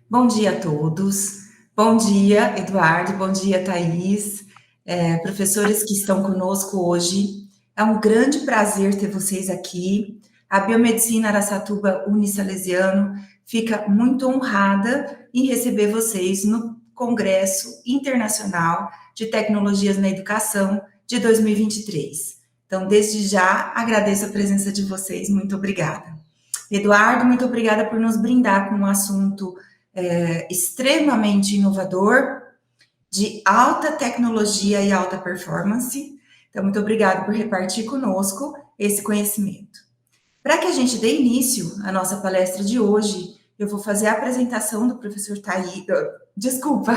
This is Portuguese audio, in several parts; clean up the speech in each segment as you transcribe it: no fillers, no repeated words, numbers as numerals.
Bom dia a todos. Bom dia, Eduardo. Bom dia, Thaís. Professores que estão conosco hoje. É um grande prazer ter vocês aqui. A Biomedicina Araçatuba Unisalesiano fica muito honrada em receber vocês no Congresso Internacional de Tecnologias na Educação de 2023. Então, desde já, agradeço a presença de vocês. Muito obrigada. Eduardo, muito obrigada por nos brindar com um assunto extremamente inovador, de alta tecnologia e alta performance. Então, muito obrigado por repartir conosco esse conhecimento. Para que a gente dê início à nossa palestra de hoje, eu vou fazer a apresentação do professor Thaís. Desculpa.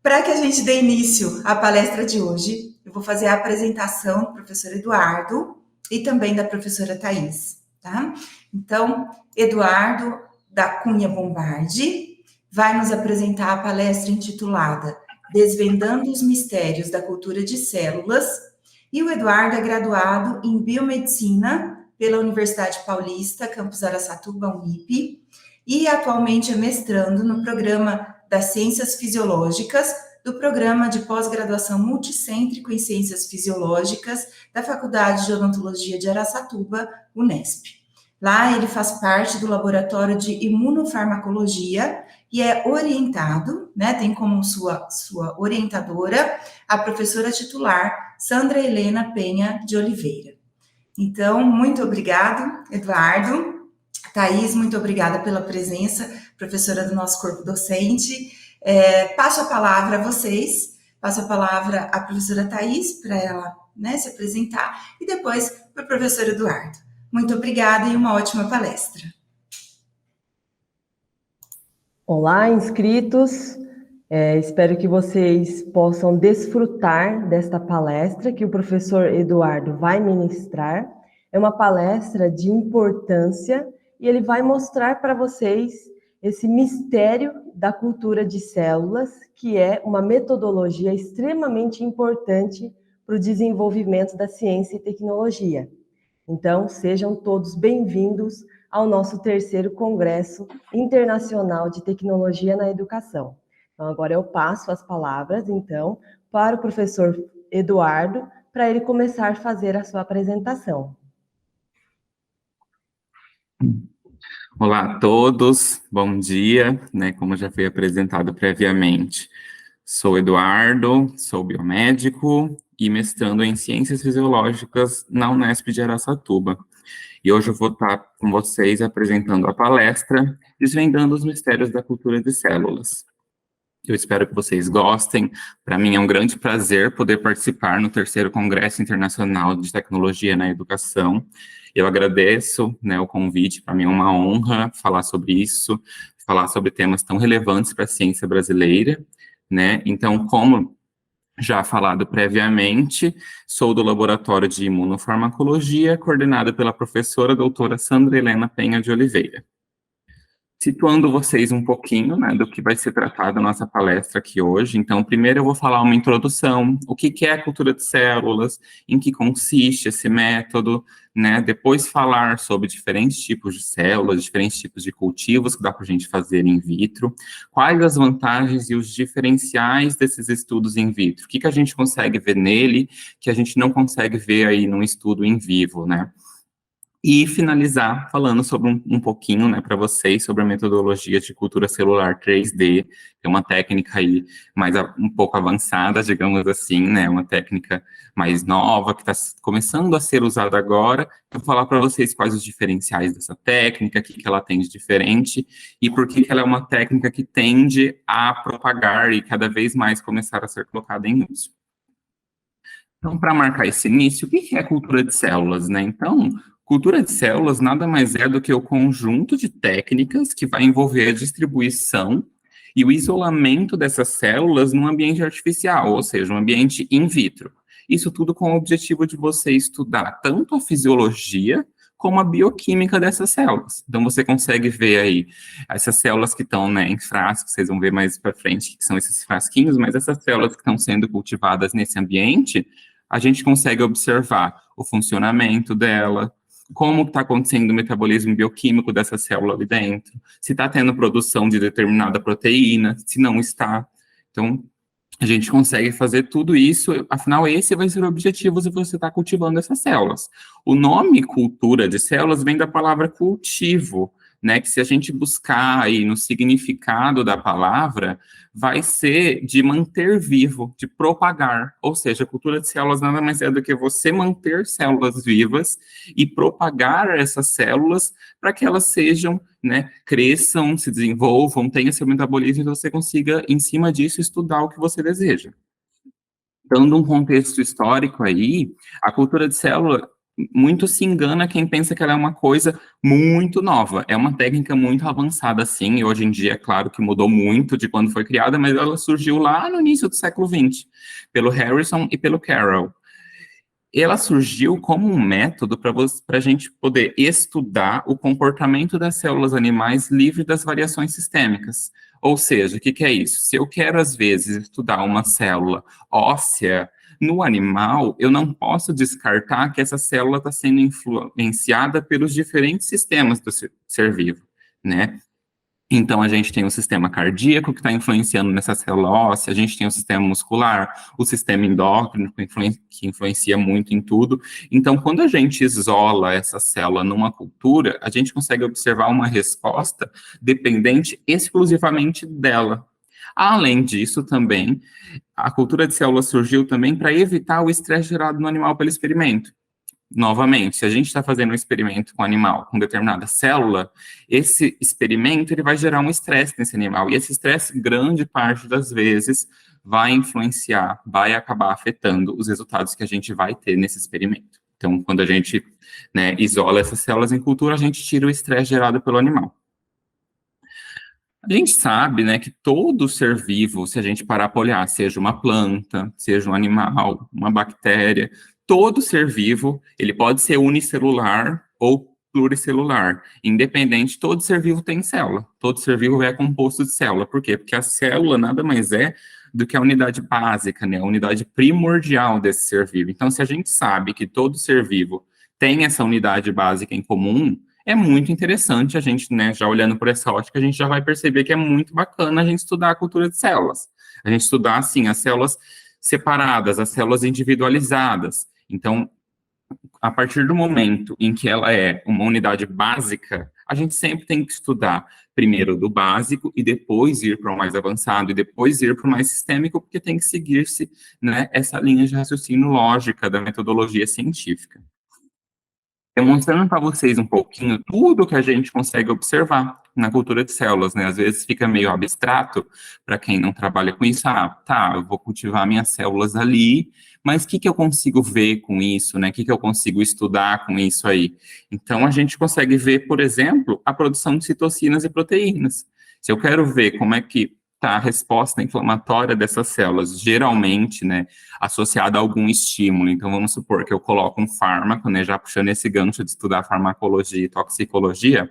Para que a gente dê início à palestra de hoje, eu vou fazer a apresentação do professor Eduardo e também da professora Thaís, tá? Então, Eduardo da Cunha Bombardi vai nos apresentar a palestra intitulada Desvendando os Mistérios da Cultura de Células, e o Eduardo é graduado em Biomedicina pela Universidade Paulista, campus Araçatuba, Unip, e atualmente é mestrando no programa das Ciências Fisiológicas do Programa de Pós-Graduação Multicêntrico em Ciências Fisiológicas da Faculdade de Odontologia de Araçatuba, Unesp. Lá ele faz parte do laboratório de imunofarmacologia e é orientado, né, tem como sua orientadora a professora titular Sandra Helena Penha de Oliveira. Então, muito obrigado, Eduardo. Thaís, muito obrigada pela presença, professora do nosso corpo docente. Passo a palavra a vocês, passo a palavra à professora Thaís para ela, né, se apresentar e depois para o professor Eduardo. Muito obrigada e uma ótima palestra. Olá, inscritos. Espero que vocês possam desfrutar desta palestra que o professor Eduardo vai ministrar. É uma palestra de importância e ele vai mostrar para vocês esse mistério da cultura de células, que é uma metodologia extremamente importante para o desenvolvimento da ciência e tecnologia. Então, sejam todos bem-vindos ao nosso terceiro Congresso Internacional de Tecnologia na Educação. Então, agora eu passo as palavras, então, para o professor Eduardo, para ele começar a fazer a sua apresentação. Olá a todos, bom dia, né, como já foi apresentado previamente. Sou Eduardo, sou biomédico e mestrando em Ciências Fisiológicas na Unesp de Araçatuba. E hoje eu vou estar com vocês apresentando a palestra Desvendando os Mistérios da Cultura de Células. Eu espero que vocês gostem. Para mim é um grande prazer poder participar no terceiro Congresso Internacional de Tecnologia na Educação. Eu agradeço, né, o convite, para mim é uma honra falar sobre isso, falar sobre temas tão relevantes para a ciência brasileira, né? Então, como já falado previamente, sou do Laboratório de Imunofarmacologia, coordenado pela professora doutora Sandra Helena Penha de Oliveira. Situando vocês um pouquinho, né, do que vai ser tratado a nossa palestra aqui hoje. Então, primeiro eu vou falar uma introdução, o que é a cultura de células, em que consiste esse método, né, depois falar sobre diferentes tipos de células, diferentes tipos de cultivos que dá para a gente fazer in vitro, quais as vantagens e os diferenciais desses estudos in vitro, o que a gente consegue ver nele, que a gente não consegue ver aí num estudo in vivo, né. E finalizar falando sobre um pouquinho, né, para vocês, sobre a metodologia de cultura celular 3D, que é uma técnica aí um pouco avançada, digamos assim, né, uma técnica mais nova, que está começando a ser usada agora. Eu vou falar para vocês quais os diferenciais dessa técnica, o que ela tem de diferente, e por que ela é uma técnica que tende a propagar e cada vez mais começar a ser colocada em uso. Então, para marcar esse início, o que é cultura de células, né? Então, cultura de células nada mais é do que o conjunto de técnicas que vai envolver a distribuição e o isolamento dessas células num ambiente artificial, ou seja, um ambiente in vitro. Isso tudo com o objetivo de você estudar tanto a fisiologia como a bioquímica dessas células. Então, você consegue ver aí essas células que estão, né, em frascos, vocês vão ver mais para frente que são esses frasquinhos, mas essas células que estão sendo cultivadas nesse ambiente, a gente consegue observar o funcionamento dela, como está acontecendo o metabolismo bioquímico dessa célula ali dentro, se está tendo produção de determinada proteína, se não está. Então, a gente consegue fazer tudo isso, afinal, esse vai ser o objetivo se você está cultivando essas células. O nome cultura de células vem da palavra cultivo, né, que se a gente buscar aí no significado da palavra, vai ser de manter vivo, de propagar, ou seja, a cultura de células nada mais é do que você manter células vivas e propagar essas células para que elas sejam, né, cresçam, se desenvolvam, tenham seu metabolismo e você consiga, em cima disso, estudar o que você deseja. Dando um contexto histórico aí, a cultura de célula muito se engana quem pensa que ela é uma coisa muito nova. É uma técnica muito avançada, sim, e hoje em dia, é claro que mudou muito de quando foi criada, mas ela surgiu lá no início do século XX, pelo Harrison e pelo Carroll. Ela surgiu como um método para a gente poder estudar o comportamento das células animais livre das variações sistêmicas. Ou seja, o que é isso? Se eu quero, às vezes, estudar uma célula óssea no animal, eu não posso descartar que essa célula está sendo influenciada pelos diferentes sistemas do ser vivo, né? Então, a gente tem o sistema cardíaco que está influenciando nessa célula óssea, a gente tem o sistema muscular, o sistema endócrino que influencia muito em tudo. Então, quando a gente isola essa célula numa cultura, a gente consegue observar uma resposta dependente exclusivamente dela. Além disso, também, a cultura de células surgiu também para evitar o estresse gerado no animal pelo experimento. Novamente, se a gente está fazendo um experimento com um animal, com determinada célula, esse experimento ele vai gerar um estresse nesse animal, e esse estresse, grande parte das vezes, vai influenciar, vai acabar afetando os resultados que a gente vai ter nesse experimento. Então, quando a gente, né, isola essas células em cultura, a gente tira o estresse gerado pelo animal. A gente sabe, né, que todo ser vivo, se a gente parar para olhar, seja uma planta, seja um animal, uma bactéria, todo ser vivo, ele pode ser unicelular ou pluricelular. Independente, todo ser vivo tem célula. Todo ser vivo é composto de célula. Por quê? Porque a célula nada mais é do que a unidade básica, né, a unidade primordial desse ser vivo. Então, se a gente sabe que todo ser vivo tem essa unidade básica em comum, é muito interessante a gente, né, já olhando por essa ótica, a gente já vai perceber que é muito bacana a gente estudar a cultura de células. A gente estudar, assim, as células separadas, as células individualizadas. Então, a partir do momento em que ela é uma unidade básica, a gente sempre tem que estudar primeiro do básico e depois ir para o mais avançado e depois ir para o mais sistêmico, porque tem que seguir-se, né, essa linha de raciocínio lógica da metodologia científica. Demonstrando para vocês um pouquinho tudo que a gente consegue observar na cultura de células, né? Às vezes fica meio abstrato para quem não trabalha com isso. Ah, tá, eu vou cultivar minhas células ali, mas o que eu consigo ver com isso, né? O que eu consigo estudar com isso aí? Então, a gente consegue ver, por exemplo, a produção de citocinas e proteínas. Se eu quero ver como é que tá a resposta inflamatória dessas células, geralmente, né, associada a algum estímulo. Então, vamos supor que eu coloco um fármaco, né, já puxando esse gancho de estudar farmacologia e toxicologia,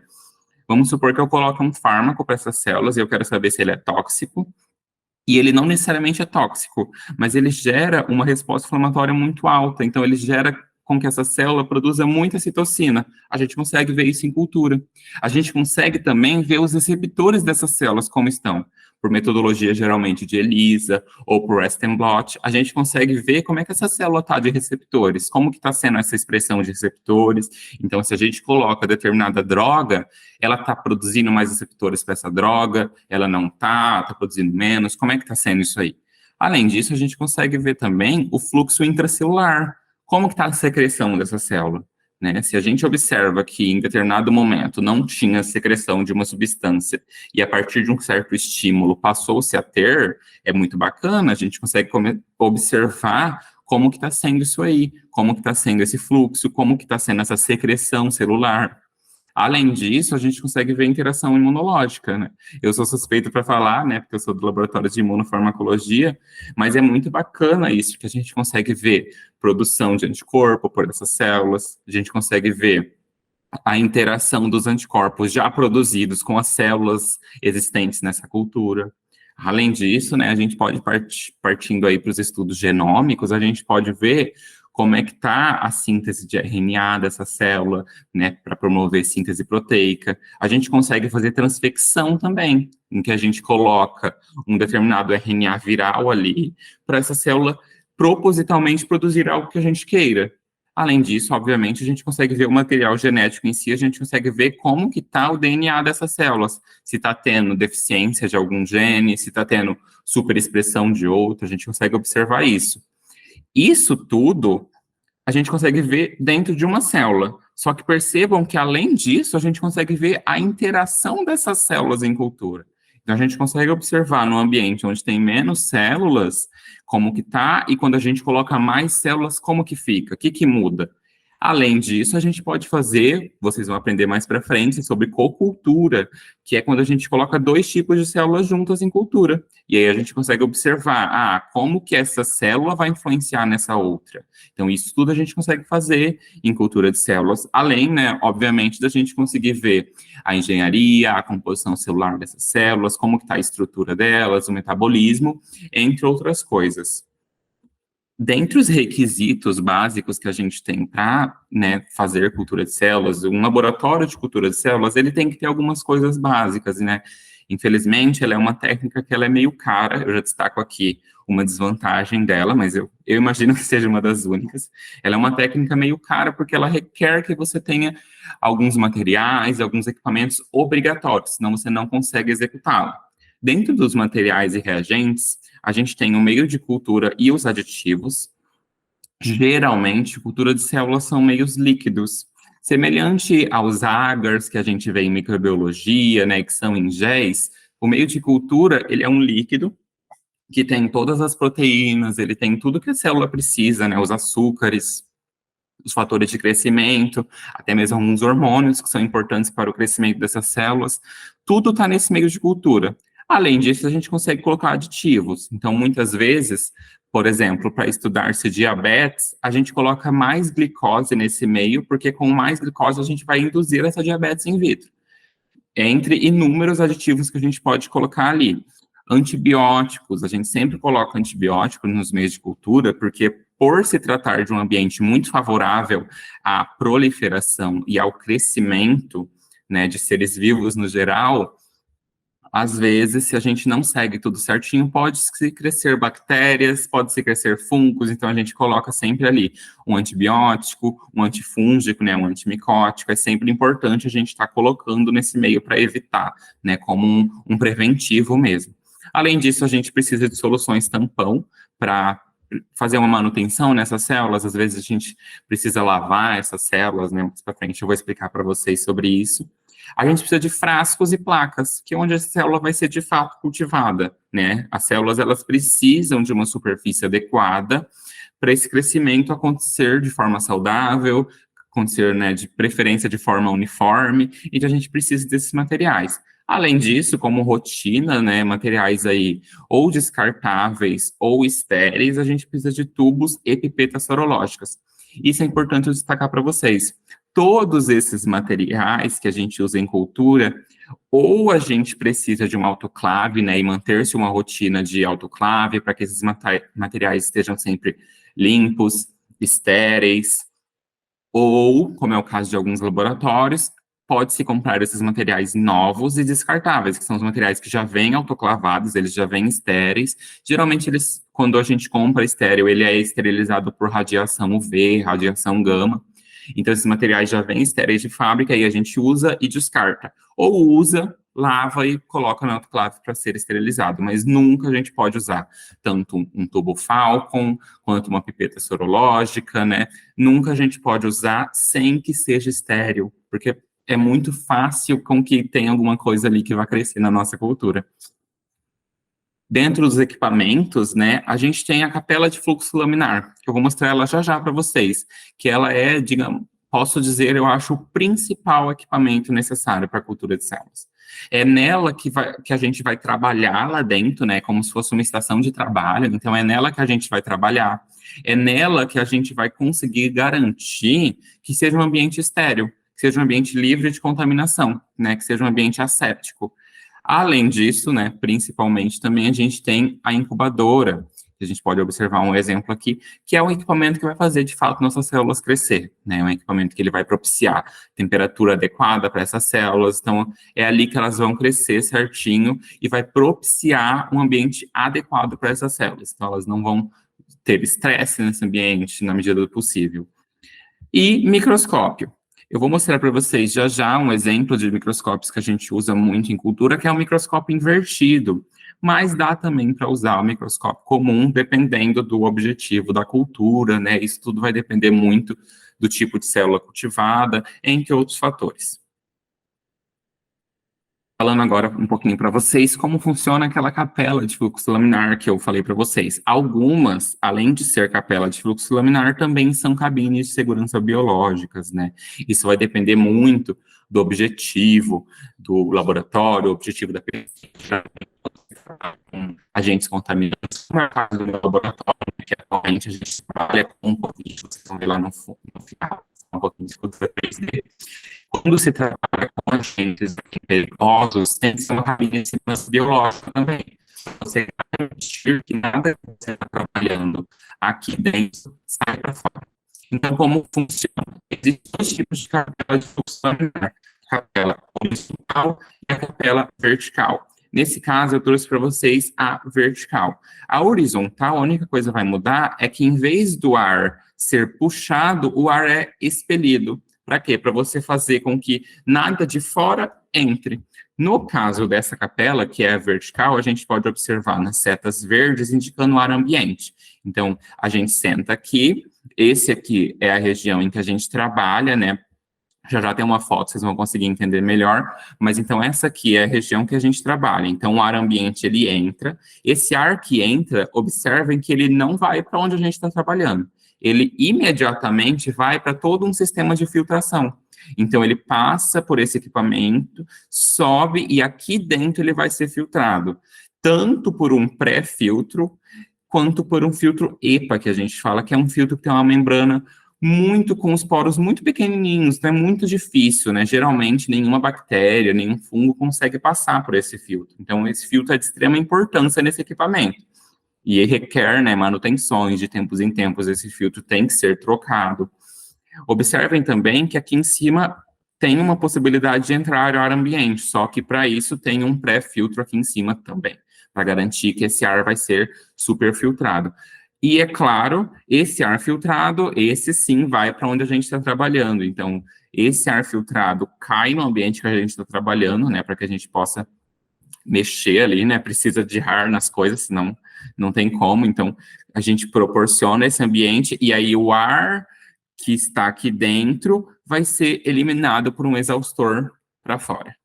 vamos supor que eu coloco um fármaco para essas células e eu quero saber se ele é tóxico, e ele não necessariamente é tóxico, mas ele gera uma resposta inflamatória muito alta, então ele gera com que essa célula produza muita citocina. A gente consegue ver isso em cultura. A gente consegue também ver os receptores dessas células como estão. Por metodologia, geralmente, de ELISA ou por Western blot, a gente consegue ver como é que essa célula está de receptores, como que está sendo essa expressão de receptores. Então, se a gente coloca determinada droga, ela está produzindo mais receptores para essa droga, ela não está produzindo menos, como é que está sendo isso aí? Além disso, a gente consegue ver também o fluxo intracelular, como que está a secreção dessa célula. Né? Se a gente observa que em determinado momento não tinha secreção de uma substância e a partir de um certo estímulo passou-se a ter, é muito bacana, a gente consegue observar como que está sendo isso aí, como que está sendo esse fluxo, como que está sendo essa secreção celular. Além disso, a gente consegue ver a interação imunológica, né? Eu sou suspeito para falar, né, porque eu sou do laboratório de imunofarmacologia, mas é muito bacana isso, que a gente consegue ver produção de anticorpo por essas células, a gente consegue ver a interação dos anticorpos já produzidos com as células existentes nessa cultura. Além disso, né, a gente pode partindo aí para os estudos genômicos, a gente pode ver como é que está a síntese de RNA dessa célula, né, para promover síntese proteica. A gente consegue fazer transfecção também, em que a gente coloca um determinado RNA viral ali, para essa célula propositalmente produzir algo que a gente queira. Além disso, obviamente, a gente consegue ver o material genético em si, a gente consegue ver como que está o DNA dessas células, se está tendo deficiência de algum gene, se está tendo superexpressão de outro, a gente consegue observar isso. Isso tudo a gente consegue ver dentro de uma célula. Só que percebam que, além disso, a gente consegue ver a interação dessas células em cultura. Então, a gente consegue observar no ambiente onde tem menos células, como que tá, e quando a gente coloca mais células, como que fica, o que que muda. Além disso, a gente pode fazer, vocês vão aprender mais para frente, sobre cocultura, que é quando a gente coloca 2 tipos de células juntas em cultura. E aí a gente consegue observar, como que essa célula vai influenciar nessa outra. Então, isso tudo a gente consegue fazer em cultura de células, além, né, obviamente, da gente conseguir ver a engenharia, a composição celular dessas células, como que está a estrutura delas, o metabolismo, entre outras coisas. Dentre os requisitos básicos que a gente tem para, né, fazer cultura de células, um laboratório de cultura de células, ele tem que ter algumas coisas básicas, né? Infelizmente, ela é uma técnica que ela é meio cara, eu já destaco aqui uma desvantagem dela, mas eu imagino que seja uma das únicas. Ela é uma técnica meio cara porque ela requer que você tenha alguns materiais, alguns equipamentos obrigatórios, senão você não consegue executá-la. Dentro dos materiais e reagentes, a gente tem o meio de cultura e os aditivos. Geralmente, cultura de células são meios líquidos, semelhante aos agars que a gente vê em microbiologia, né, que são em géis. O meio de cultura, ele é um líquido que tem todas as proteínas, ele tem tudo que a célula precisa, né, os açúcares, os fatores de crescimento, até mesmo alguns hormônios que são importantes para o crescimento dessas células. Tudo está nesse meio de cultura. Além disso, a gente consegue colocar aditivos. Então, muitas vezes, por exemplo, para estudar-se diabetes, a gente coloca mais glicose nesse meio, porque com mais glicose a gente vai induzir essa diabetes in vitro. Entre inúmeros aditivos que a gente pode colocar ali. Antibióticos, a gente sempre coloca antibiótico nos meios de cultura, porque por se tratar de um ambiente muito favorável à proliferação e ao crescimento, né, de seres vivos no geral, às vezes, se a gente não segue tudo certinho, pode-se crescer bactérias, pode-se crescer fungos, então a gente coloca sempre ali um antibiótico, um antifúngico, né, um antimicótico, é sempre importante a gente estar colocando nesse meio para evitar, né, como um preventivo mesmo. Além disso, a gente precisa de soluções tampão para fazer uma manutenção nessas células, às vezes a gente precisa lavar essas células, né, mais para frente eu vou explicar para vocês sobre isso. A gente precisa de frascos e placas, que é onde a célula vai ser de fato cultivada, né? As células, elas precisam de uma superfície adequada para esse crescimento acontecer de forma saudável, acontecer, né, de preferência de forma uniforme, então a gente precisa desses materiais. Além disso, como rotina, né, materiais aí ou descartáveis ou estéreis, a gente precisa de tubos e pipetas sorológicas. Isso é importante eu destacar para vocês. Todos esses materiais que a gente usa em cultura, ou a gente precisa de um autoclave, né, e manter-se uma rotina de autoclave para que esses materiais estejam sempre limpos, estéreis, ou, como é o caso de alguns laboratórios, pode-se comprar esses materiais novos e descartáveis, que são os materiais que já vêm autoclavados, eles já vêm estéreis. Geralmente, quando a gente compra estéril, ele é esterilizado por radiação UV, radiação gama. Então, esses materiais já vêm estéreis de fábrica e a gente usa e descarta. Ou usa, lava e coloca no autoclave para ser esterilizado, mas nunca a gente pode usar tanto um tubo Falcon quanto uma pipeta sorológica, né? Nunca a gente pode usar sem que seja estéril, porque é muito fácil com que tenha alguma coisa ali que vai crescer na nossa cultura. Dentro dos equipamentos, né, a gente tem a capela de fluxo laminar, que eu vou mostrar ela já já para vocês, que ela é, digamos, posso dizer, eu acho, o principal equipamento necessário para a cultura de células. É nela que a gente vai trabalhar lá dentro, né, como se fosse uma estação de trabalho, então é nela que a gente vai trabalhar, é nela que a gente vai conseguir garantir que seja um ambiente estéril, que seja um ambiente livre de contaminação, né, que seja um ambiente asséptico. Além disso, né, principalmente também a gente tem a incubadora, que a A gente pode observar um exemplo aqui, que é um equipamento que vai fazer, de fato, nossas células crescer, né? Um equipamento que ele vai propiciar temperatura adequada para essas células, então é ali que elas vão crescer certinho e vai propiciar um ambiente adequado para essas células. Então, elas não vão ter estresse nesse ambiente na medida do possível. E microscópio. Eu vou mostrar para vocês já já um exemplo de microscópios que a gente usa muito em cultura, que é o microscópio invertido. Mas dá também para usar o microscópio comum, dependendo do objetivo da cultura, né? Isso tudo vai depender muito do tipo de célula cultivada, entre outros fatores. Falando agora um pouquinho para vocês como funciona aquela capela de fluxo laminar que eu falei para vocês. Algumas, além de ser capela de fluxo laminar, também são cabines de segurança biológicas, né? Isso vai depender muito do objetivo do laboratório, o objetivo da pesquisa, com agentes contaminantes, como é o caso do meu laboratório, que atualmente a gente trabalha com um pouquinho, vocês vão ver lá no final, um pouquinho de escultura 3D. Quando se trabalha com agentes perigosos, tem que ser uma cabine de segurança biológica também. Você garantir que nada que você está trabalhando aqui dentro sai para fora. Então, como funciona? Existem dois tipos de capela de fluxo laminar: a capela horizontal e a capela vertical. Nesse caso, eu trouxe para vocês a vertical. A horizontal, a única coisa que vai mudar é que, em vez do ar ser puxado, o ar é expelido. Para quê? Para você fazer com que nada de fora entre. No caso dessa capela, que é a vertical, a gente pode observar nas setas verdes indicando o ar ambiente. Então, a gente senta aqui, esse aqui é a região em que a gente trabalha, né? Já tem uma foto, vocês vão conseguir entender melhor, mas então essa aqui é a região que a gente trabalha. Então, o ar ambiente, ele entra. Esse ar que entra, observem que ele não vai para onde a gente está trabalhando. Ele imediatamente vai para todo um sistema de filtração. Então, ele passa por esse equipamento, sobe e aqui dentro ele vai ser filtrado, tanto por um pré-filtro, quanto por um filtro EPA, que a gente fala, que é um filtro que tem uma membrana muito com os poros muito pequenininhos, então é muito difícil, né? Geralmente, nenhuma bactéria, nenhum fungo consegue passar por esse filtro. Então, esse filtro é de extrema importância nesse equipamento. E requer, né, manutenções de tempos em tempos, esse filtro tem que ser trocado. Observem também que aqui em cima tem uma possibilidade de entrar ar ambiente, só que para isso tem um pré-filtro aqui em cima também, para garantir que esse ar vai ser super filtrado. E é claro, esse ar filtrado, esse sim vai para onde a gente está trabalhando. Então, esse ar filtrado cai no ambiente que a gente está trabalhando, né, para que a gente possa mexer ali, né, precisa de ar nas coisas, senão não tem como. Então, a gente proporciona esse ambiente e aí o ar que está aqui dentro vai ser eliminado por um exaustor para fora.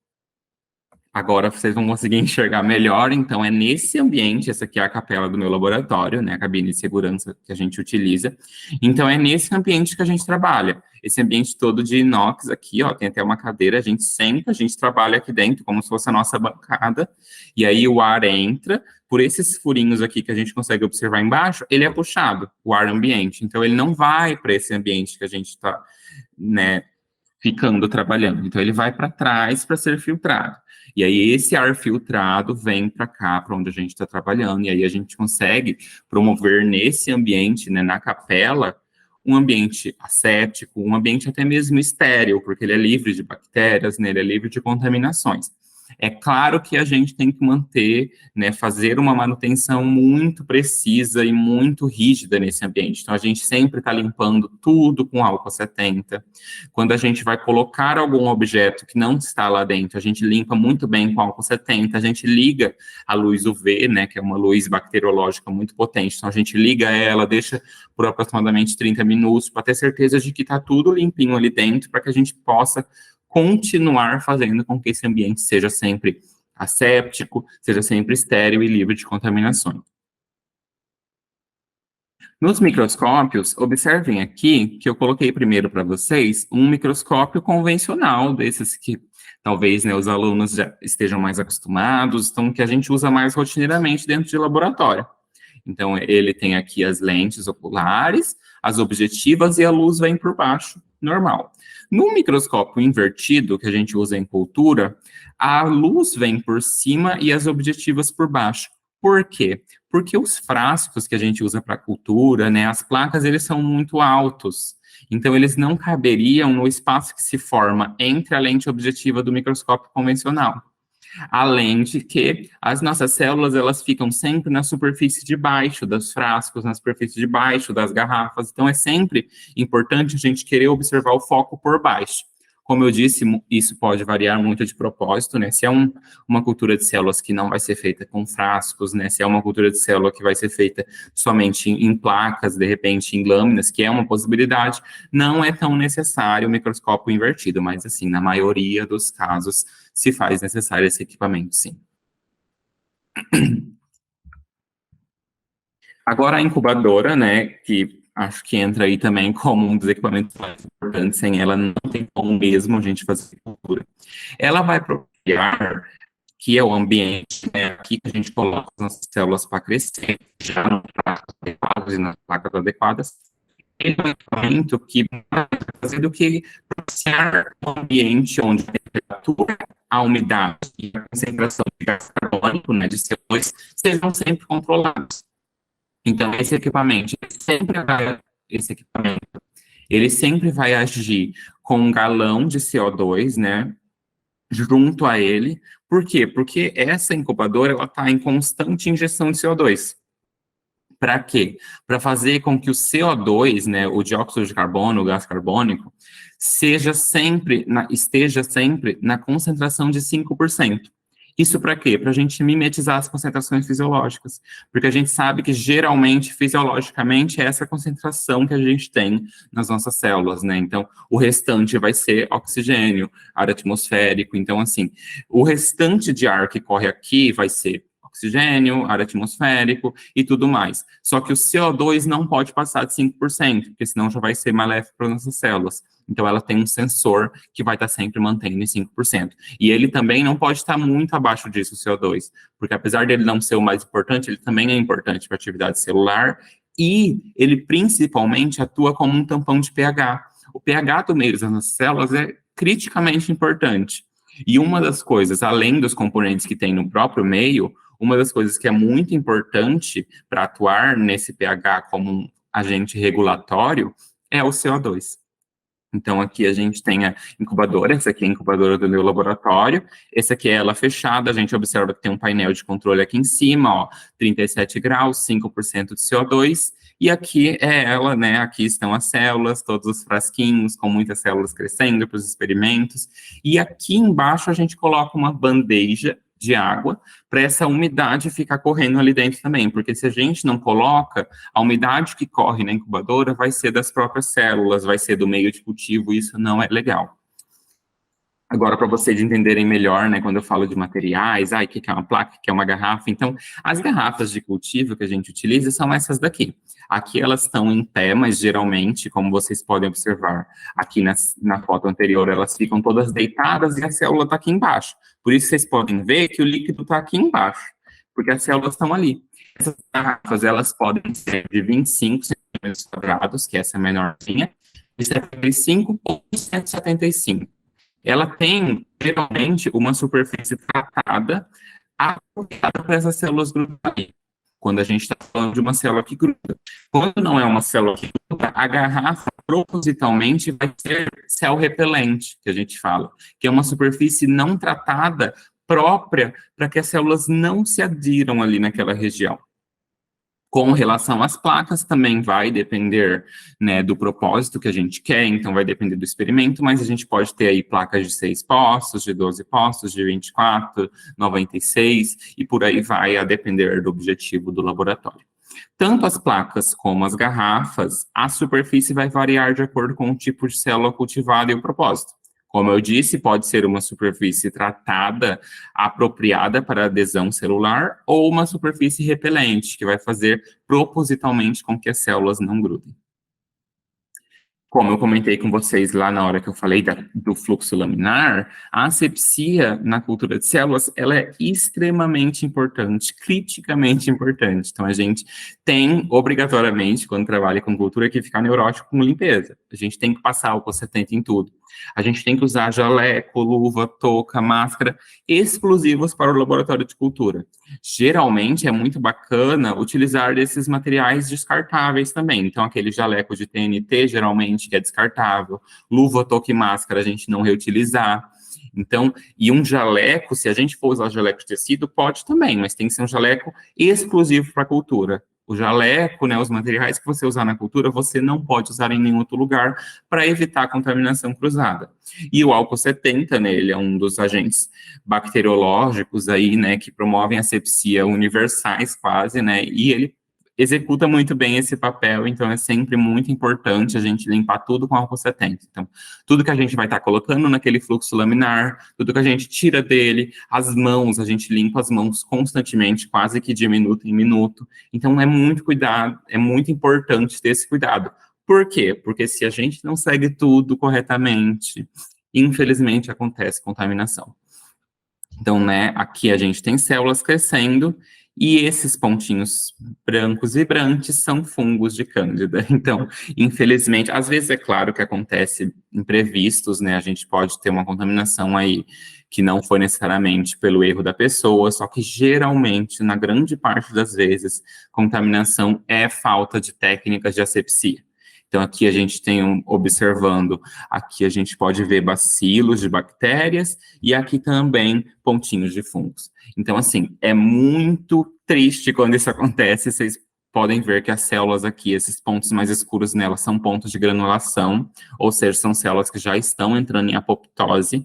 Agora vocês vão conseguir enxergar melhor, então é nesse ambiente, essa aqui é a capela do meu laboratório, né, a cabine de segurança que a gente utiliza, então é nesse ambiente que a gente trabalha, esse ambiente todo de inox aqui, ó, tem até uma cadeira, a gente senta, a gente trabalha aqui dentro como se fosse a nossa bancada, e aí o ar entra, por esses furinhos aqui que a gente consegue observar embaixo, ele é puxado, o ar ambiente, então ele não vai para esse ambiente que a gente está, né, ficando trabalhando, então ele vai para trás para ser filtrado. E aí esse ar filtrado vem para cá, para onde a gente está trabalhando, e aí a gente consegue promover nesse ambiente, né, na capela, um ambiente asséptico, um ambiente até mesmo estéril, porque ele é livre de bactérias, né, ele é livre de contaminações. É claro que a gente tem que manter, né, fazer uma manutenção muito precisa e muito rígida nesse ambiente. Então, a gente sempre está limpando tudo com álcool 70. Quando a gente vai colocar algum objeto que não está lá dentro, a gente limpa muito bem com álcool 70. A gente liga a luz UV, né, que é uma luz bacteriológica muito potente. Então, a gente liga ela, deixa por aproximadamente 30 minutos para ter certeza de que está tudo limpinho ali dentro, para que a gente possa continuar fazendo com que esse ambiente seja sempre asséptico, seja sempre estéril e livre de contaminações. Nos microscópios, observem aqui que eu coloquei primeiro para vocês um microscópio convencional, desses que talvez, né, os alunos já estejam mais acostumados, então que a gente usa mais rotineiramente dentro de laboratório. Então, ele tem aqui as lentes oculares, as objetivas e a luz vem por baixo, normal. No microscópio invertido, que a gente usa em cultura, a luz vem por cima e as objetivas por baixo. Por quê? Porque os frascos que a gente usa para cultura, né, as placas, eles são muito altos. Então, eles não caberiam no espaço que se forma entre a lente objetiva do microscópio convencional. Além de que as nossas células, elas ficam sempre na superfície de baixo dos frascos, na superfície de baixo das garrafas. Então, é sempre importante a gente querer observar o foco por baixo. Como eu disse, isso pode variar muito de propósito, né? Se é uma cultura de células que não vai ser feita com frascos, né? Se é uma cultura de célula que vai ser feita somente em placas, de repente em lâminas, que é uma possibilidade, não é tão necessário o microscópio invertido, mas assim, na maioria dos casos, se faz necessário esse equipamento, sim. Agora a incubadora, né, que acho que entra aí também como um dos equipamentos mais importantes, sem ela não tem como mesmo a gente fazer cultura. Ela vai propriar, que é o ambiente, né, aqui que a gente coloca as nossas células para crescer, já nos frascos adequados e nas placas adequadas. Ele é um equipamento que vai fazer do que propiciar um ambiente onde a temperatura, a umidade e a concentração de gás carbônico, né, de CO2, sejam sempre controlados. Então, ele sempre vai agir com um galão de CO2, né, junto a ele. Por quê? Porque essa incubadora, ela está em constante injeção de CO2. Para quê? Para fazer com que o CO2, né, o dióxido de carbono, o gás carbônico, esteja sempre na concentração de 5%. Isso para quê? Para a gente mimetizar as concentrações fisiológicas. Porque a gente sabe que, geralmente, fisiologicamente, é essa concentração que a gente tem nas nossas células, né? Então, o restante vai ser oxigênio, ar atmosférico. Então, assim, o restante de ar que corre aqui vai ser oxigênio, ar atmosférico e tudo mais. Só que o CO2 não pode passar de 5%, porque senão já vai ser maléfico para nossas células. Então, ela tem um sensor que vai estar sempre mantendo em 5%. E ele também não pode estar muito abaixo disso, o CO2, porque apesar dele não ser o mais importante, ele também é importante para a atividade celular e ele principalmente atua como um tampão de pH. O pH do meio das nossas células é criticamente importante. E uma das coisas, além dos componentes que tem no próprio meio, uma das coisas que é muito importante para atuar nesse pH como um agente regulatório é o CO2. Então, aqui a gente tem a incubadora, essa aqui é a incubadora do meu laboratório, essa aqui é ela fechada, a gente observa que tem um painel de controle aqui em cima, ó, 37 graus, 5% de CO2, e aqui é ela, né, aqui estão as células, todos os frasquinhos, com muitas células crescendo para os experimentos, e aqui embaixo a gente coloca uma bandeja de água, para essa umidade ficar correndo ali dentro também, porque se a gente não coloca, a umidade que corre na incubadora vai ser das próprias células, vai ser do meio de cultivo, e isso não é legal. Agora, para vocês entenderem melhor, né, quando eu falo de materiais, o que é uma placa, o que é uma garrafa, então, as garrafas de cultivo que a gente utiliza são essas daqui. Aqui elas estão em pé, mas geralmente, como vocês podem observar, aqui na foto anterior, elas ficam todas deitadas e a célula está aqui embaixo. Por isso, vocês podem ver que o líquido está aqui embaixo, porque as células estão ali. Essas garrafas, elas podem ser de 25 centímetros quadrados, que essa é a menorzinha, e 75 ou 175. Ela tem, geralmente, uma superfície tratada apropriada para essas células grudarem. Quando a gente está falando de uma célula que gruda. Quando não é uma célula que gruda, a garrafa, propositalmente, vai ser céu repelente, que a gente fala, que é uma superfície não tratada própria para que as células não se adiram ali naquela região. Com relação às placas, também vai depender, né, do propósito que a gente quer, então vai depender do experimento, mas a gente pode ter aí placas de 6 postos, de 12 postos, de 24, 96, e por aí vai, a depender do objetivo do laboratório. Tanto as placas como as garrafas, a superfície vai variar de acordo com o tipo de célula cultivada e o propósito. Como eu disse, pode ser uma superfície tratada, apropriada para adesão celular, ou uma superfície repelente, que vai fazer propositalmente com que as células não grudem. Como eu comentei com vocês lá na hora que eu falei do fluxo laminar, a asepsia na cultura de células, ela é extremamente importante, criticamente importante. Então, a gente tem, obrigatoriamente, quando trabalha com cultura, que ficar neurótico com limpeza. A gente tem que passar álcool 70 em tudo. A gente tem que usar jaleco, luva, touca, máscara, exclusivos para o laboratório de cultura. Geralmente é muito bacana utilizar esses materiais descartáveis também. Então, aquele jaleco de TNT, geralmente, que é descartável. Luva, touca e máscara, a gente não reutilizar. Então, e um jaleco, se a gente for usar jaleco de tecido, pode também, mas tem que ser um jaleco exclusivo para a cultura. O jaleco, né, os materiais que você usar na cultura, você não pode usar em nenhum outro lugar para evitar a contaminação cruzada. E o álcool 70, né, ele é um dos agentes bacteriológicos aí, né, que promovem a asepsia universais quase, né, e ele executa muito bem esse papel, então é sempre muito importante a gente limpar tudo com álcool 70. Então, tudo que a gente vai estar colocando naquele fluxo laminar, tudo que a gente tira dele, as mãos, a gente limpa as mãos constantemente, quase que de minuto em minuto. Então, é muito cuidado, é muito importante ter esse cuidado. Por quê? Porque se a gente não segue tudo corretamente, infelizmente acontece contaminação. Então, né, aqui a gente tem células crescendo e esses pontinhos brancos vibrantes são fungos de cândida. Então, infelizmente, às vezes é claro que acontece imprevistos, né, a gente pode ter uma contaminação aí que não foi necessariamente pelo erro da pessoa, só que geralmente, na grande parte das vezes, contaminação é falta de técnicas de asepsia. Então, aqui a gente tem observando, aqui a gente pode ver bacilos de bactérias e aqui também pontinhos de fungos. Então, assim, é muito triste quando isso acontece. Vocês podem ver que as células aqui, esses pontos mais escuros nelas, são pontos de granulação, ou seja, são células que já estão entrando em apoptose.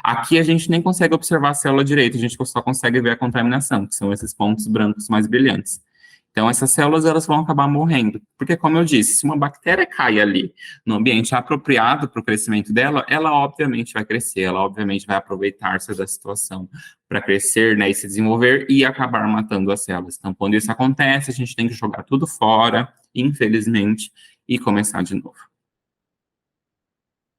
Aqui a gente nem consegue observar a célula direito, a gente só consegue ver a contaminação, que são esses pontos brancos mais brilhantes. Então, essas células, elas vão acabar morrendo. Porque, como eu disse, se uma bactéria cai ali no ambiente apropriado para o crescimento dela, ela obviamente vai crescer, ela obviamente vai aproveitar-se da situação para crescer, né, e se desenvolver e acabar matando as células. Então, quando isso acontece, a gente tem que jogar tudo fora, infelizmente, e começar de novo.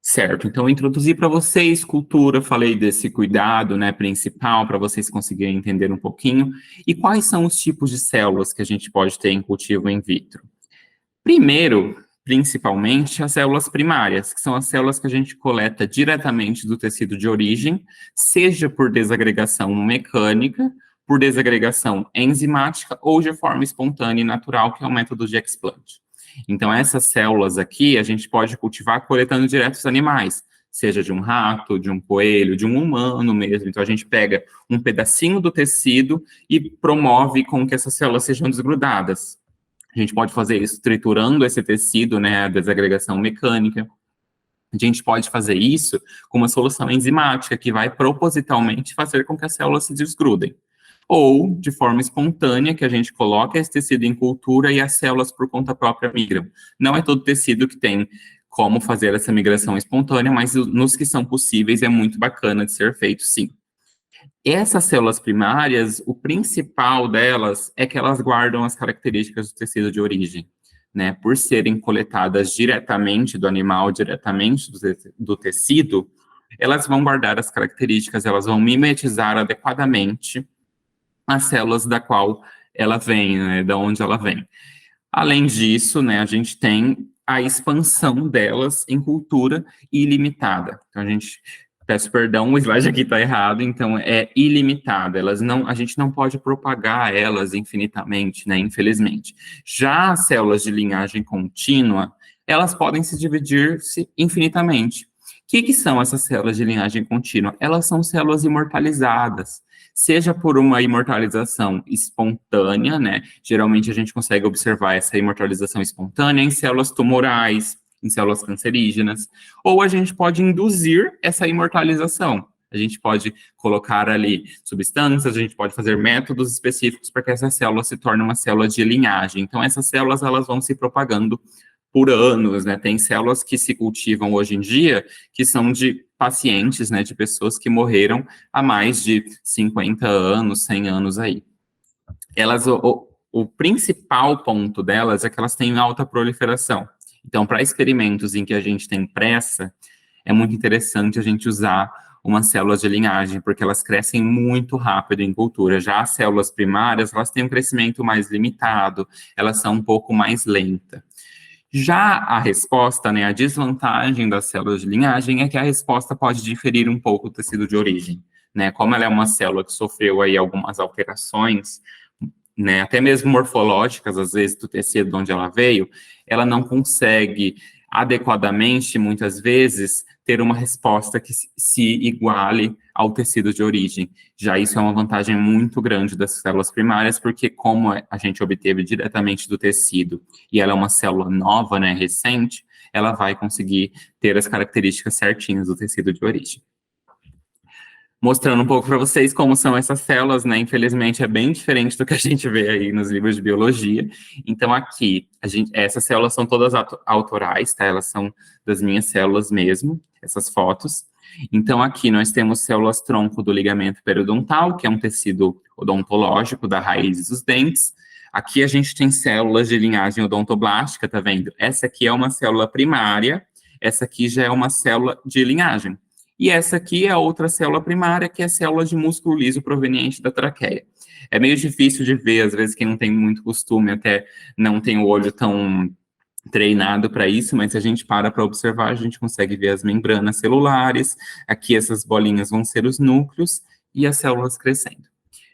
Certo, então eu introduzi para vocês cultura, falei desse cuidado, né, principal, para vocês conseguirem entender um pouquinho. E quais são os tipos de células que a gente pode ter em cultivo in vitro? Primeiro, principalmente, as células primárias, que são as células que a gente coleta diretamente do tecido de origem, seja por desagregação mecânica, por desagregação enzimática ou de forma espontânea e natural, que é o método de explante. Então, essas células aqui, a gente pode cultivar coletando direto os animais, seja de um rato, de um coelho, de um humano mesmo. Então, a gente pega um pedacinho do tecido e promove com que essas células sejam desgrudadas. A gente pode fazer isso triturando esse tecido, né, a desagregação mecânica. A gente pode fazer isso com uma solução enzimática, que vai propositalmente fazer com que as células se desgrudem. Ou, de forma espontânea, que a gente coloca esse tecido em cultura e as células por conta própria migram. Não é todo tecido que tem como fazer essa migração espontânea, mas nos que são possíveis é muito bacana de ser feito, sim. Essas células primárias, o principal delas é que elas guardam as características do tecido de origem, né? Por serem coletadas diretamente do animal, diretamente do tecido, elas vão guardar as características, elas vão mimetizar adequadamente as células da qual ela vem, né, da onde ela vem. Além disso, né, a gente tem a expansão delas em cultura ilimitada. Então, peço perdão, o slide aqui está errado, então é ilimitada. A gente não pode propagar elas infinitamente, né, infelizmente. Já as células de linhagem contínua, elas podem se dividir infinitamente. O que são essas células de linhagem contínua? Elas são células imortalizadas, seja por uma imortalização espontânea, né? Geralmente a gente consegue observar essa imortalização espontânea em células tumorais, em células cancerígenas, ou a gente pode induzir essa imortalização. A gente pode colocar ali substâncias, a gente pode fazer métodos específicos para que essa célula se torne uma célula de linhagem. Então, essas células, elas vão se propagando por anos, né? Tem células que se cultivam hoje em dia, que são de pacientes, né, de pessoas que morreram há mais de 50 anos, 100 anos aí. O principal ponto delas é que elas têm alta proliferação. Então, para experimentos em que a gente tem pressa, é muito interessante a gente usar umas células de linhagem, porque elas crescem muito rápido em cultura. Já as células primárias, elas têm um crescimento mais limitado, elas são um pouco mais lentas. Já a resposta, né, a desvantagem das células de linhagem é que a resposta pode diferir um pouco do tecido de origem, né? Como ela é uma célula que sofreu aí algumas alterações, né, até mesmo morfológicas, às vezes, do tecido de onde ela veio, ela não consegue adequadamente, muitas vezes, ter uma resposta que se iguale ao tecido de origem. Já isso é uma vantagem muito grande das células primárias, porque como a gente obteve diretamente do tecido, e ela é uma célula nova, né, recente, ela vai conseguir ter as características certinhas do tecido de origem. Mostrando um pouco para vocês como são essas células, né? Infelizmente é bem diferente do que a gente vê aí nos livros de biologia. Então aqui, essas células são todas autorais, tá? Elas são das minhas células mesmo, essas fotos. Então aqui nós temos células tronco do ligamento periodontal, que é um tecido odontológico da raiz dos dentes. Aqui a gente tem células de linhagem odontoblástica, tá vendo? Essa aqui é uma célula primária, essa aqui já é uma célula de linhagem. E essa aqui é a outra célula primária, que é a célula de músculo liso proveniente da traqueia. É meio difícil de ver, às vezes quem não tem muito costume até não tem o olho tão treinado para isso, mas se a gente para observar, a gente consegue ver as membranas celulares, aqui essas bolinhas vão ser os núcleos e as células crescendo.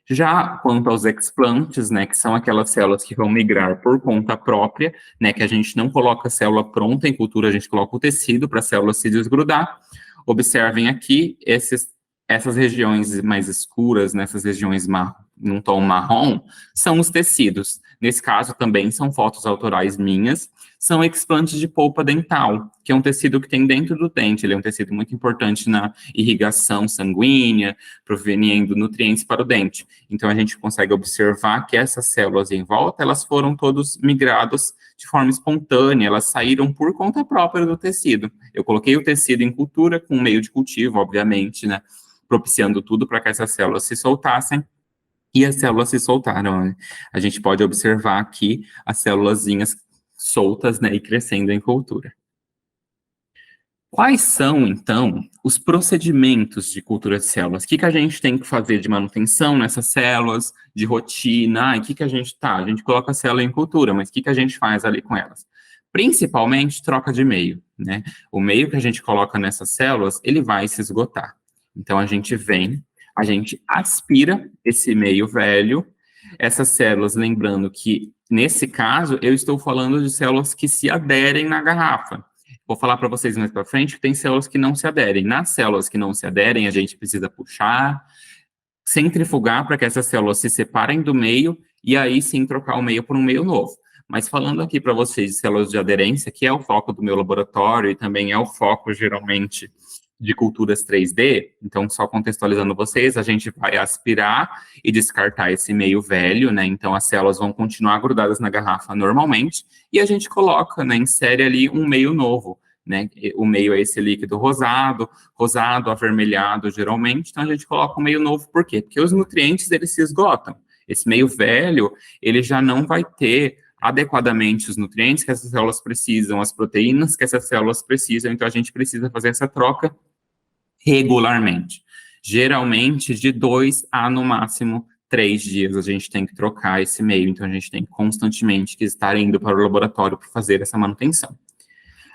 Já quanto aos explantes, né, que são aquelas células que vão migrar por conta própria, né, que a gente não coloca a célula pronta em cultura, a gente coloca o tecido para a célula se desgrudar. Observem aqui essas regiões mais escuras, nessas regiões num tom marrom, são os tecidos. Nesse caso também são fotos autorais minhas, são explantes de polpa dental, que é um tecido que tem dentro do dente, ele é um tecido muito importante na irrigação sanguínea, proveniendo nutrientes para o dente. Então a gente consegue observar que essas células em volta, elas foram todos migrados de forma espontânea, elas saíram por conta própria do tecido. Eu coloquei o tecido em cultura com meio de cultivo, obviamente, né, propiciando tudo para que essas células se soltassem, e as células se soltaram, né? A gente pode observar aqui as célulazinhas soltas, né, e crescendo em cultura. Quais são, então, os procedimentos de cultura de células? O que a gente tem que fazer de manutenção nessas células, de rotina? O que a gente A gente coloca a célula em cultura, mas o que a gente faz ali com elas? Principalmente troca de meio, né? O meio que a gente coloca nessas células, ele vai se esgotar. Então, a gente aspira esse meio velho, essas células, lembrando que, nesse caso, eu estou falando de células que se aderem na garrafa. Vou falar para vocês mais para frente que tem células que não se aderem. Nas células que não se aderem, a gente precisa puxar, centrifugar para que essas células se separem do meio e aí sim trocar o meio por um meio novo. Mas falando aqui para vocês de células de aderência, que é o foco do meu laboratório e também é o foco, geralmente, de culturas 3D, então só contextualizando vocês, a gente vai aspirar e descartar esse meio velho, né, então as células vão continuar grudadas na garrafa normalmente, e a gente coloca, né, insere ali um meio novo, né, o meio é esse líquido rosado, avermelhado geralmente, então a gente coloca um meio novo, por quê? Porque os nutrientes, eles se esgotam, esse meio velho, ele já não vai ter adequadamente os nutrientes que essas células precisam, as proteínas que essas células precisam, então a gente precisa fazer essa troca regularmente. Geralmente, de 2 a, no máximo, 3 dias a gente tem que trocar esse meio, então a gente tem constantemente que estar indo para o laboratório para fazer essa manutenção.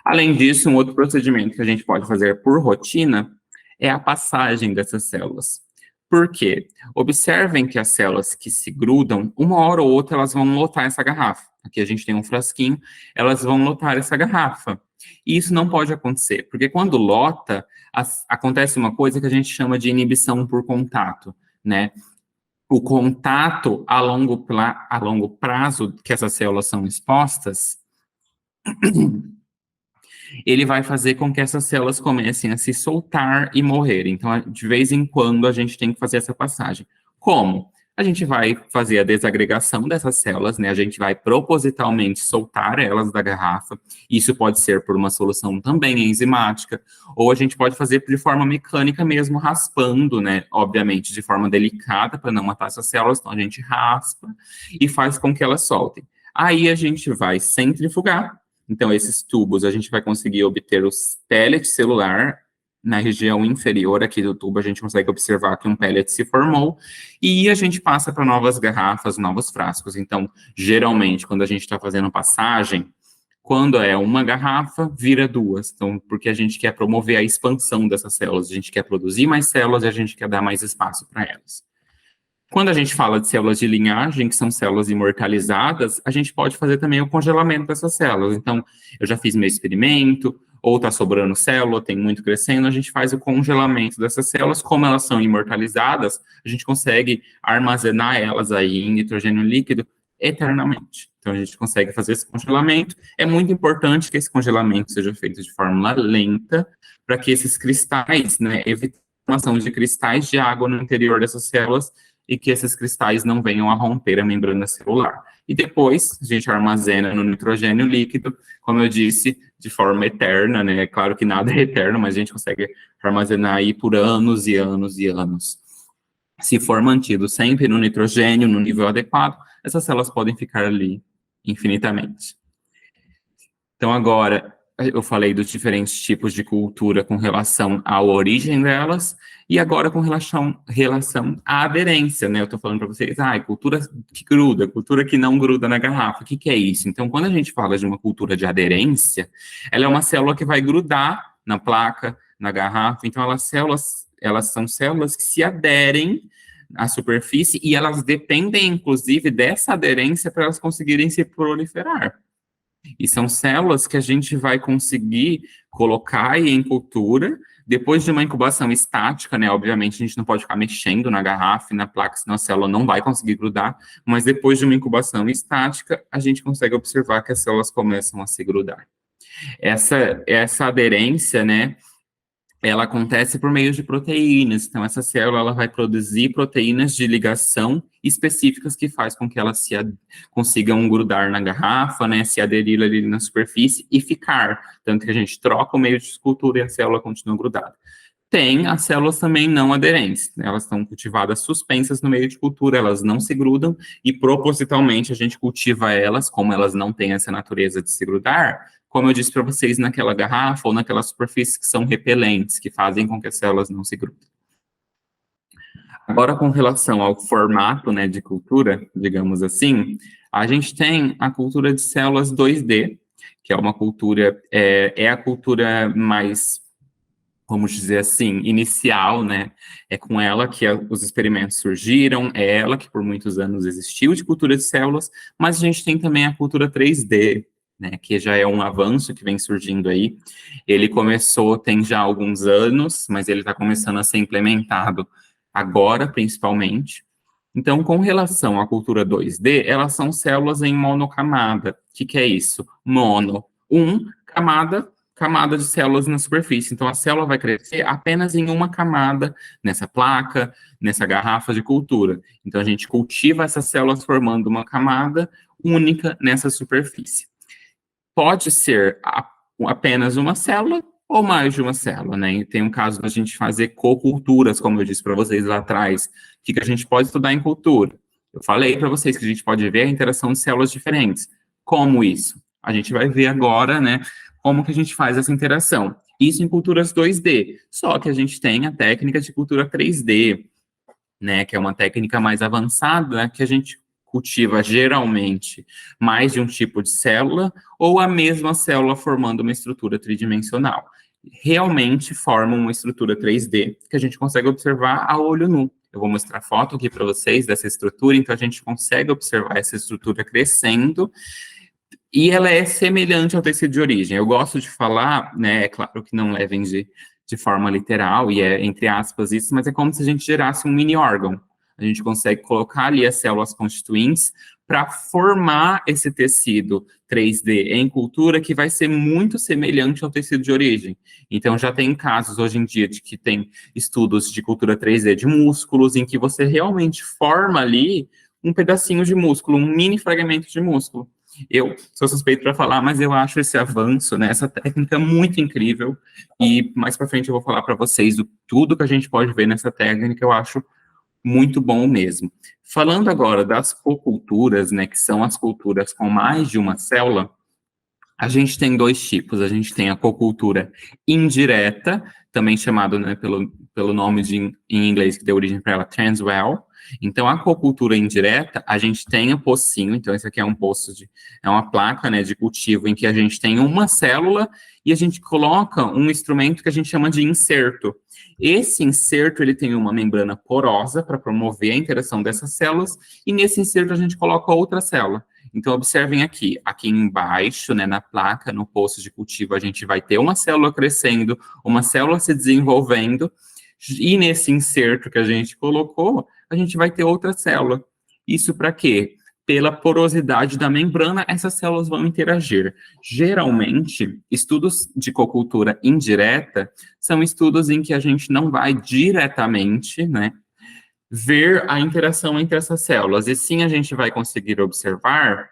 Além disso, um outro procedimento que a gente pode fazer por rotina é a passagem dessas células. Por quê? Observem que as células que se grudam, uma hora ou outra, elas vão lotar essa garrafa. Aqui a gente tem um frasquinho, elas vão lotar essa garrafa. E isso não pode acontecer, porque quando lota, acontece uma coisa que a gente chama de inibição por contato, né? O contato a longo prazo que essas células são expostas, ele vai fazer com que essas células comecem a se soltar e morrer. Então, de vez em quando, a gente tem que fazer essa passagem. Como? A gente vai fazer a desagregação dessas células, né? A gente vai propositalmente soltar elas da garrafa. Isso pode ser por uma solução também enzimática, ou a gente pode fazer de forma mecânica mesmo, raspando, né? Obviamente, de forma delicada, para não matar essas células. Então, a gente raspa e faz com que elas soltem. Aí, a gente vai centrifugar. Então, esses tubos, a gente vai conseguir obter os pellets celular. Na região inferior aqui do tubo, a gente consegue observar que um pellet se formou, e a gente passa para novas garrafas, novos frascos. Então, geralmente, quando a gente está fazendo passagem, Quando é uma garrafa, vira duas. Então, porque a gente quer promover a expansão dessas células, a gente quer produzir mais células e a gente quer dar mais espaço para elas. Quando a gente fala de células de linhagem, que são células imortalizadas, a gente pode fazer também o congelamento dessas células. Então, eu já fiz meu experimento, ou está sobrando célula, tem muito crescendo, a gente faz o congelamento dessas células. Como elas são imortalizadas, a gente consegue armazenar elas aí em nitrogênio líquido eternamente. Então, a gente consegue fazer esse congelamento. É muito importante que esse congelamento seja feito de forma lenta, para que esses cristais, né, evitem a formação de cristais de água no interior dessas células, e que esses cristais não venham a romper a membrana celular. E depois, a gente armazena no nitrogênio líquido, como eu disse, de forma eterna, né? É claro que nada é eterno, mas a gente consegue armazenar aí por anos e anos e anos. Se for mantido sempre no nitrogênio, no nível adequado, essas células podem ficar ali infinitamente. Então, agora, eu falei dos diferentes tipos de cultura com relação à origem delas, e agora com relação à aderência, né? Eu estou falando para vocês, cultura que gruda, cultura que não gruda na garrafa. O que é isso? Então, quando a gente fala de uma cultura de aderência, ela é uma célula que vai grudar na placa, na garrafa. Então, elas são células que se aderem à superfície e elas dependem, inclusive, dessa aderência para elas conseguirem se proliferar. E são células que a gente vai conseguir colocar em cultura, depois de uma incubação estática, né? Obviamente, a gente não pode ficar mexendo na garrafa e na placa, senão a célula não vai conseguir grudar, mas depois de uma incubação estática, a gente consegue observar que as células começam a se grudar. Essa aderência, né, ela acontece por meio de proteínas. Então, essa célula ela vai produzir proteínas de ligação específicas que faz com que elas consigam grudar na garrafa, né, se aderir ali na superfície e ficar. Tanto que a gente troca o meio de cultura e a célula continua grudada. Tem as células também não aderentes, né? Elas estão cultivadas suspensas no meio de cultura, elas não se grudam e propositalmente a gente cultiva elas, como elas não têm essa natureza de se grudar, como eu disse para vocês, naquela garrafa ou naquelas superfícies que são repelentes, que fazem com que as células não se grudem. Agora, com relação ao formato, né, de cultura, digamos assim, a gente tem a cultura de células 2D, que é uma cultura, é a cultura mais, vamos dizer assim, inicial, né? É com ela que os experimentos surgiram, é ela que por muitos anos existiu de cultura de células, mas a gente tem também a cultura 3D, né, que já é um avanço que vem surgindo aí. Ele começou, tem já alguns anos, mas ele está começando a ser implementado agora, principalmente. Então, com relação à cultura 2D, elas são células em monocamada. O que é isso? Mono, camada de células na superfície. Então, a célula vai crescer apenas em uma camada nessa placa, nessa garrafa de cultura. Então, a gente cultiva essas células formando uma camada única nessa superfície. Pode ser apenas uma célula ou mais de uma célula, né? E tem um caso da gente fazer coculturas, como eu disse para vocês lá atrás. O que a gente pode estudar em cultura? Eu falei para vocês que a gente pode ver a interação de células diferentes. Como isso? A gente vai ver agora, né, como que a gente faz essa interação. Isso em culturas 2D, só que a gente tem a técnica de cultura 3D, né, que é uma técnica mais avançada, que a gente cultiva geralmente mais de um tipo de célula ou a mesma célula formando uma estrutura tridimensional. Realmente formam uma estrutura 3D que a gente consegue observar a olho nu. Eu vou mostrar foto aqui para vocês dessa estrutura, então a gente consegue observar essa estrutura crescendo e ela é semelhante ao tecido de origem. Eu gosto de falar, né, é claro que não levem de forma literal, e é entre aspas isso, mas é como se a gente gerasse um mini órgão. A gente consegue colocar ali as células constituintes para formar esse tecido 3D em cultura que vai ser muito semelhante ao tecido de origem. Então, já tem casos hoje em dia de que tem estudos de cultura 3D de músculos, em que você realmente forma ali um pedacinho de músculo, um mini fragmento de músculo. Eu sou suspeito para falar, mas eu acho esse avanço, né, essa técnica muito incrível, e mais para frente eu vou falar para vocês tudo que a gente pode ver nessa técnica, eu acho muito bom mesmo. Falando agora das coculturas, né, que são as culturas com mais de uma célula, a gente tem dois tipos. A gente tem a cocultura indireta, também chamada, né, pelo nome em inglês que deu origem para ela, Transwell, Então, a cocultura indireta, a gente tem o pocinho, então esse aqui é é uma placa, né, de cultivo em que a gente tem uma célula e a gente coloca um instrumento que a gente chama de inserto. Esse inserto, ele tem uma membrana porosa para promover a interação dessas células, e nesse inserto a gente coloca outra célula. Então, observem aqui embaixo, né, na placa, no poço de cultivo, a gente vai ter uma célula crescendo, uma célula se desenvolvendo, e nesse inserto que a gente colocou, a gente vai ter outra célula. Isso para quê? Pela porosidade da membrana, essas células vão interagir. Geralmente, estudos de cocultura indireta são estudos em que a gente não vai diretamente, né, ver a interação entre essas células, e sim a gente vai conseguir observar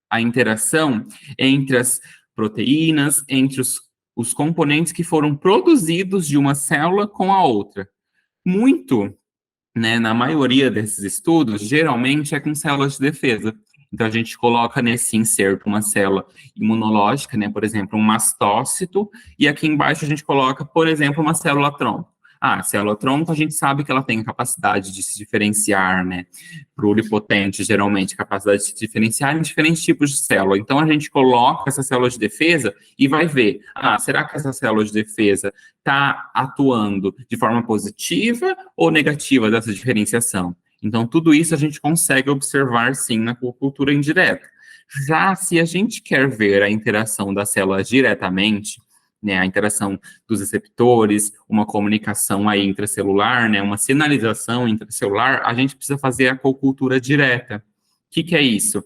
a interação entre as proteínas, entre os componentes que foram produzidos de uma célula com a outra. Muito, né, na maioria desses estudos, geralmente é com células de defesa. Então, a gente coloca nesse inserto uma célula imunológica, né, por exemplo, um mastócito, e aqui embaixo a gente coloca, por exemplo, uma célula-tronco. A célula-tronco, a gente sabe que ela tem a capacidade de se diferenciar, né, pluripotente, geralmente, capacidade de se diferenciar em diferentes tipos de célula. Então, a gente coloca essa célula de defesa e vai ver, será que essa célula de defesa está atuando de forma positiva ou negativa dessa diferenciação? Então, tudo isso a gente consegue observar, sim, na cultura indireta. Já se a gente quer ver a interação das células diretamente, né, a interação dos receptores, uma comunicação aí intracelular, né, uma sinalização intracelular, a gente precisa fazer a cocultura direta. O que é isso?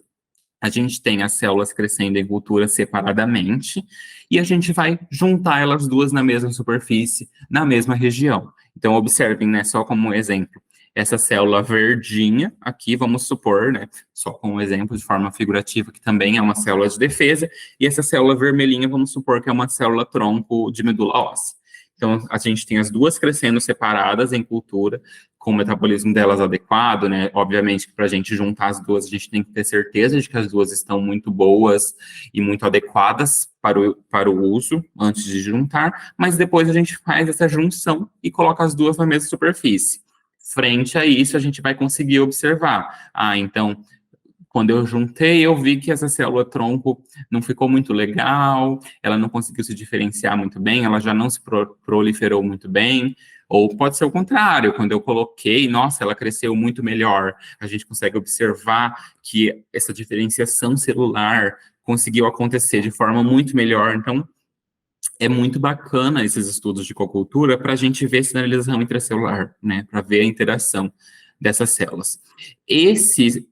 A gente tem as células crescendo em cultura separadamente e a gente vai juntar elas duas na mesma superfície, na mesma região. Então, observem, né, só como um exemplo, essa célula verdinha aqui, vamos supor, né, só com um exemplo de forma figurativa, que também é uma célula de defesa, e essa célula vermelhinha, vamos supor que é uma célula tronco de medula óssea. Então, a gente tem as duas crescendo separadas em cultura, com o metabolismo delas adequado, né? Obviamente que para a gente juntar as duas, a gente tem que ter certeza de que as duas estão muito boas e muito adequadas para o uso antes de juntar, mas depois a gente faz essa junção e coloca as duas na mesma superfície. Frente a isso, a gente vai conseguir observar. Então, quando eu juntei, eu vi que essa célula-tronco não ficou muito legal, ela não conseguiu se diferenciar muito bem, ela já não se proliferou muito bem, ou pode ser o contrário, quando eu coloquei, nossa, ela cresceu muito melhor. A gente consegue observar que essa diferenciação celular conseguiu acontecer de forma muito melhor. Então, é muito bacana esses estudos de cocultura para a gente ver sinalização intracelular, né, para ver a interação dessas células.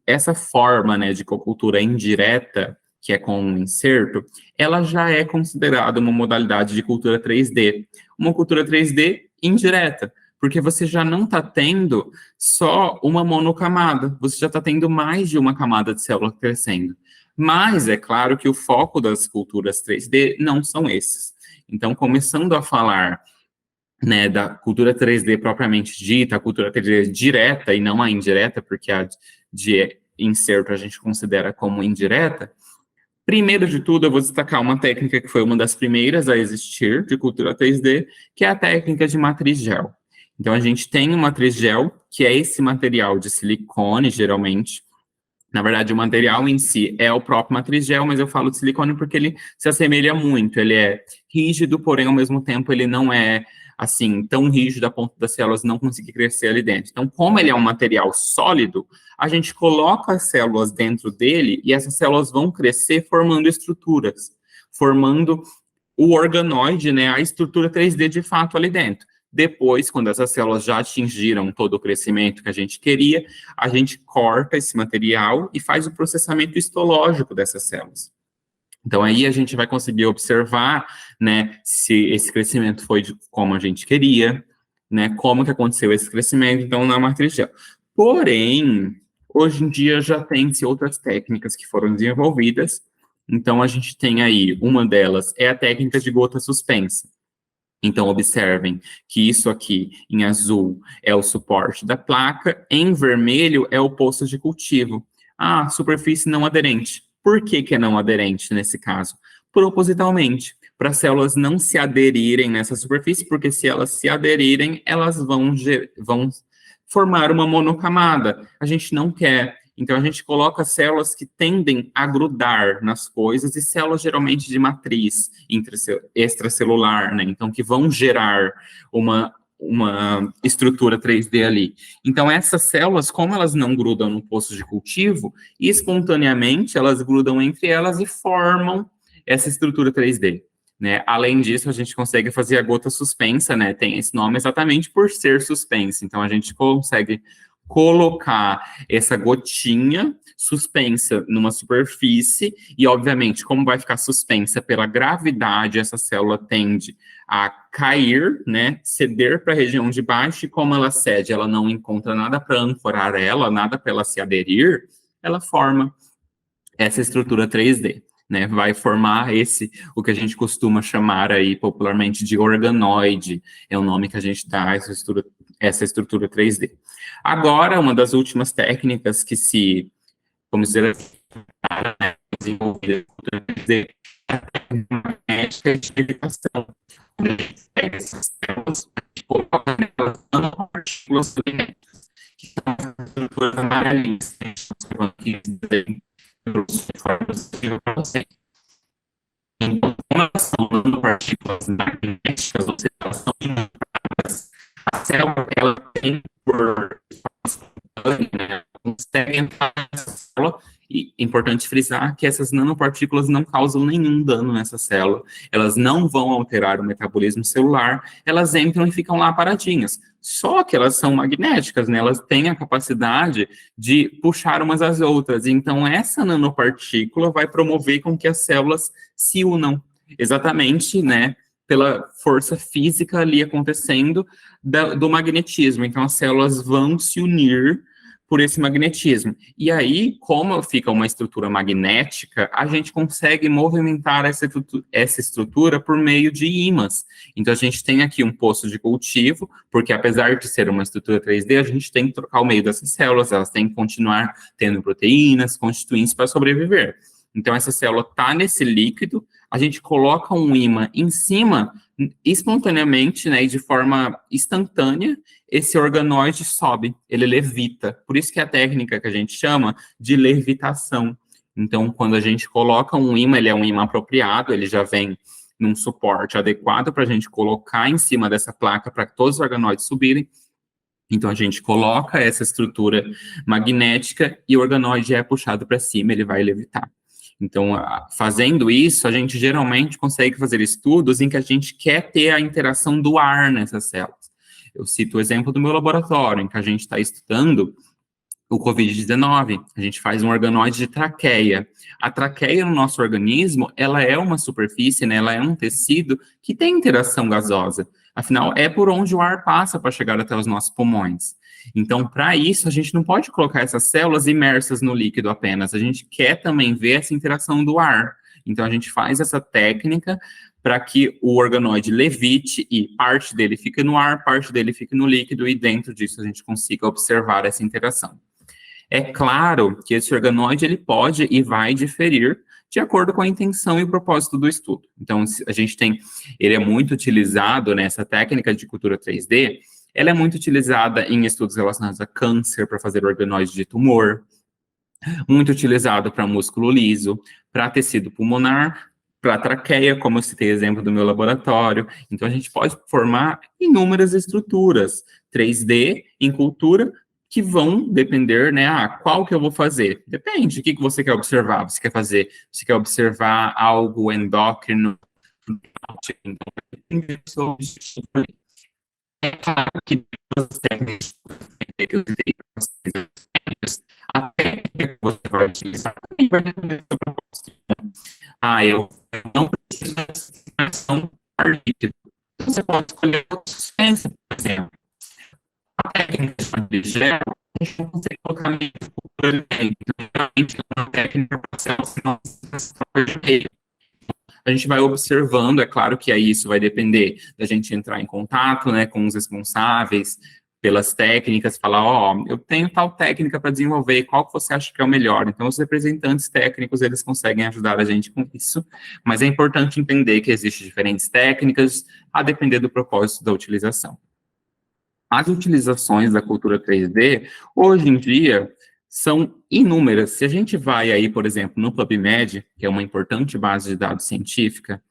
Essa forma, né, de cocultura indireta, que é com um inserto, ela já é considerada uma modalidade de cultura 3D. Uma cultura 3D indireta, porque você já não está tendo só uma monocamada, você já está tendo mais de uma camada de célula crescendo. Mas é claro que o foco das culturas 3D não são esses. Então, começando a falar, né, da cultura 3D propriamente dita, a cultura 3D direta e não a indireta, porque a de inserto a gente considera como indireta, primeiro de tudo eu vou destacar uma técnica que foi uma das primeiras a existir de cultura 3D, que é a técnica de matriz gel. Então, a gente tem uma matriz gel, que é esse material de silicone, geralmente. Na verdade, o material em si é o próprio matriz gel, mas eu falo de silicone porque ele se assemelha muito. Ele é rígido, porém, ao mesmo tempo, ele não é, assim, tão rígido a ponto das células não conseguir crescer ali dentro. Então, como ele é um material sólido, a gente coloca as células dentro dele e essas células vão crescer formando estruturas, formando o organoide, né, a estrutura 3D de fato ali dentro. Depois, quando essas células já atingiram todo o crescimento que a gente queria, a gente corta esse material e faz o processamento histológico dessas células. Então, aí a gente vai conseguir observar, né, se esse crescimento foi como a gente queria, né, como que aconteceu esse crescimento, então, na matriz gel. Porém, hoje em dia já tem-se outras técnicas que foram desenvolvidas. Então, a gente tem aí, uma delas é a técnica de gota suspensa. Então, observem que isso aqui, em azul, é o suporte da placa, em vermelho é o poço de cultivo. Superfície não aderente. Por que é não aderente nesse caso? Propositalmente, para as células não se aderirem nessa superfície, porque se elas se aderirem, elas vão formar uma monocamada. A gente não quer. Então, a gente coloca células que tendem a grudar nas coisas e células geralmente de matriz extracelular, né? Então, que vão gerar uma estrutura 3D ali. Então, essas células, como elas não grudam no poço de cultivo, espontaneamente elas grudam entre elas e formam essa estrutura 3D. Né? Além disso, a gente consegue fazer a gota suspensa, né? Tem esse nome exatamente por ser suspensa. Então, a gente consegue colocar essa gotinha suspensa numa superfície e, obviamente, como vai ficar suspensa pela gravidade, essa célula tende a cair, né, ceder para a região de baixo, e como ela cede, ela não encontra nada para ancorar ela, nada para ela se aderir, ela forma essa estrutura 3D. Né, vai formar o que a gente costuma chamar aí popularmente de organoide, é o nome que a gente dá a essa estrutura 3D. Agora, uma das últimas técnicas que vamos dizer assim, né, desenvolvida é a técnica magnética de levitação. A gente pega essas células e coloca nelas nanopartículas magnéticas, que são as estruturas amarelinhas, que a gente observa aqui para você. Então, como elas são nanopartículas magnéticas, ou seja, elas são ionizantes, a célula ela tem por né, consegue entrar nessa célula, e é importante frisar que essas nanopartículas não causam nenhum dano nessa célula, elas não vão alterar o metabolismo celular, elas entram e ficam lá paradinhas, só que elas são magnéticas, né, elas têm a capacidade de puxar umas às outras, então essa nanopartícula vai promover com que as células se unam, exatamente, né, pela força física ali acontecendo do magnetismo, então as células vão se unir por esse magnetismo. E aí, como fica uma estrutura magnética, a gente consegue movimentar essa estrutura por meio de ímãs. Então, a gente tem aqui um poço de cultivo, porque apesar de ser uma estrutura 3D, a gente tem que trocar o meio dessas células, elas têm que continuar tendo proteínas, constituintes para sobreviver. Então, essa célula está nesse líquido, a gente coloca um ímã em cima, espontaneamente, né, e de forma instantânea, esse organoide sobe, ele levita. Por isso que é a técnica que a gente chama de levitação. Então, quando a gente coloca um ímã, ele é um ímã apropriado, ele já vem num suporte adequado para a gente colocar em cima dessa placa para que todos os organoides subirem. Então, a gente coloca essa estrutura magnética e o organoide é puxado para cima, ele vai levitar. Então, fazendo isso, a gente geralmente consegue fazer estudos em que a gente quer ter a interação do ar nessas células. Eu cito o exemplo do meu laboratório, em que a gente está estudando o COVID-19. A gente faz um organoide de traqueia. A traqueia no nosso organismo, ela é uma superfície, né? Ela é um tecido que tem interação gasosa. Afinal, é por onde o ar passa para chegar até os nossos pulmões. Então, para isso, a gente não pode colocar essas células imersas no líquido apenas. A gente quer também ver essa interação do ar. Então, a gente faz essa técnica para que o organoide levite e parte dele fique no ar, parte dele fique no líquido, e dentro disso a gente consiga observar essa interação. É claro que esse organoide ele pode e vai diferir de acordo com a intenção e o propósito do estudo. Então, a gente ele é muito utilizado nessa técnica de cultura 3D, ela é muito utilizada em estudos relacionados a câncer, para fazer organoide de tumor, muito utilizado para músculo liso, para tecido pulmonar, para traqueia, como eu citei exemplo do meu laboratório. Então, a gente pode formar inúmeras estruturas 3D em cultura que vão depender, né, qual que eu vou fazer? Depende, o que você quer observar? Você quer observar algo endócrino? É claro que as técnicas que eu usei para vocês, a técnica que você vai utilizar também vai depender do seu propósito. Eu não preciso dessa informação ar líquido. Você pode escolher outra substância, por exemplo. A técnica de gel, a gente não consegue colocar meio de cultura dentro. Geralmente, é uma técnica para células que não se a gente vai observando, é claro que aí isso vai depender da gente entrar em contato, né, com os responsáveis pelas técnicas, falar, eu tenho tal técnica para desenvolver, qual que você acha que é o melhor? Então, os representantes técnicos, eles conseguem ajudar a gente com isso, mas é importante entender que existem diferentes técnicas, a depender do propósito da utilização. as utilizações da cultura 3D, hoje em dia, são inúmeras. Se a gente vai aí, por exemplo, no PubMed, que é uma importante base de dados científica,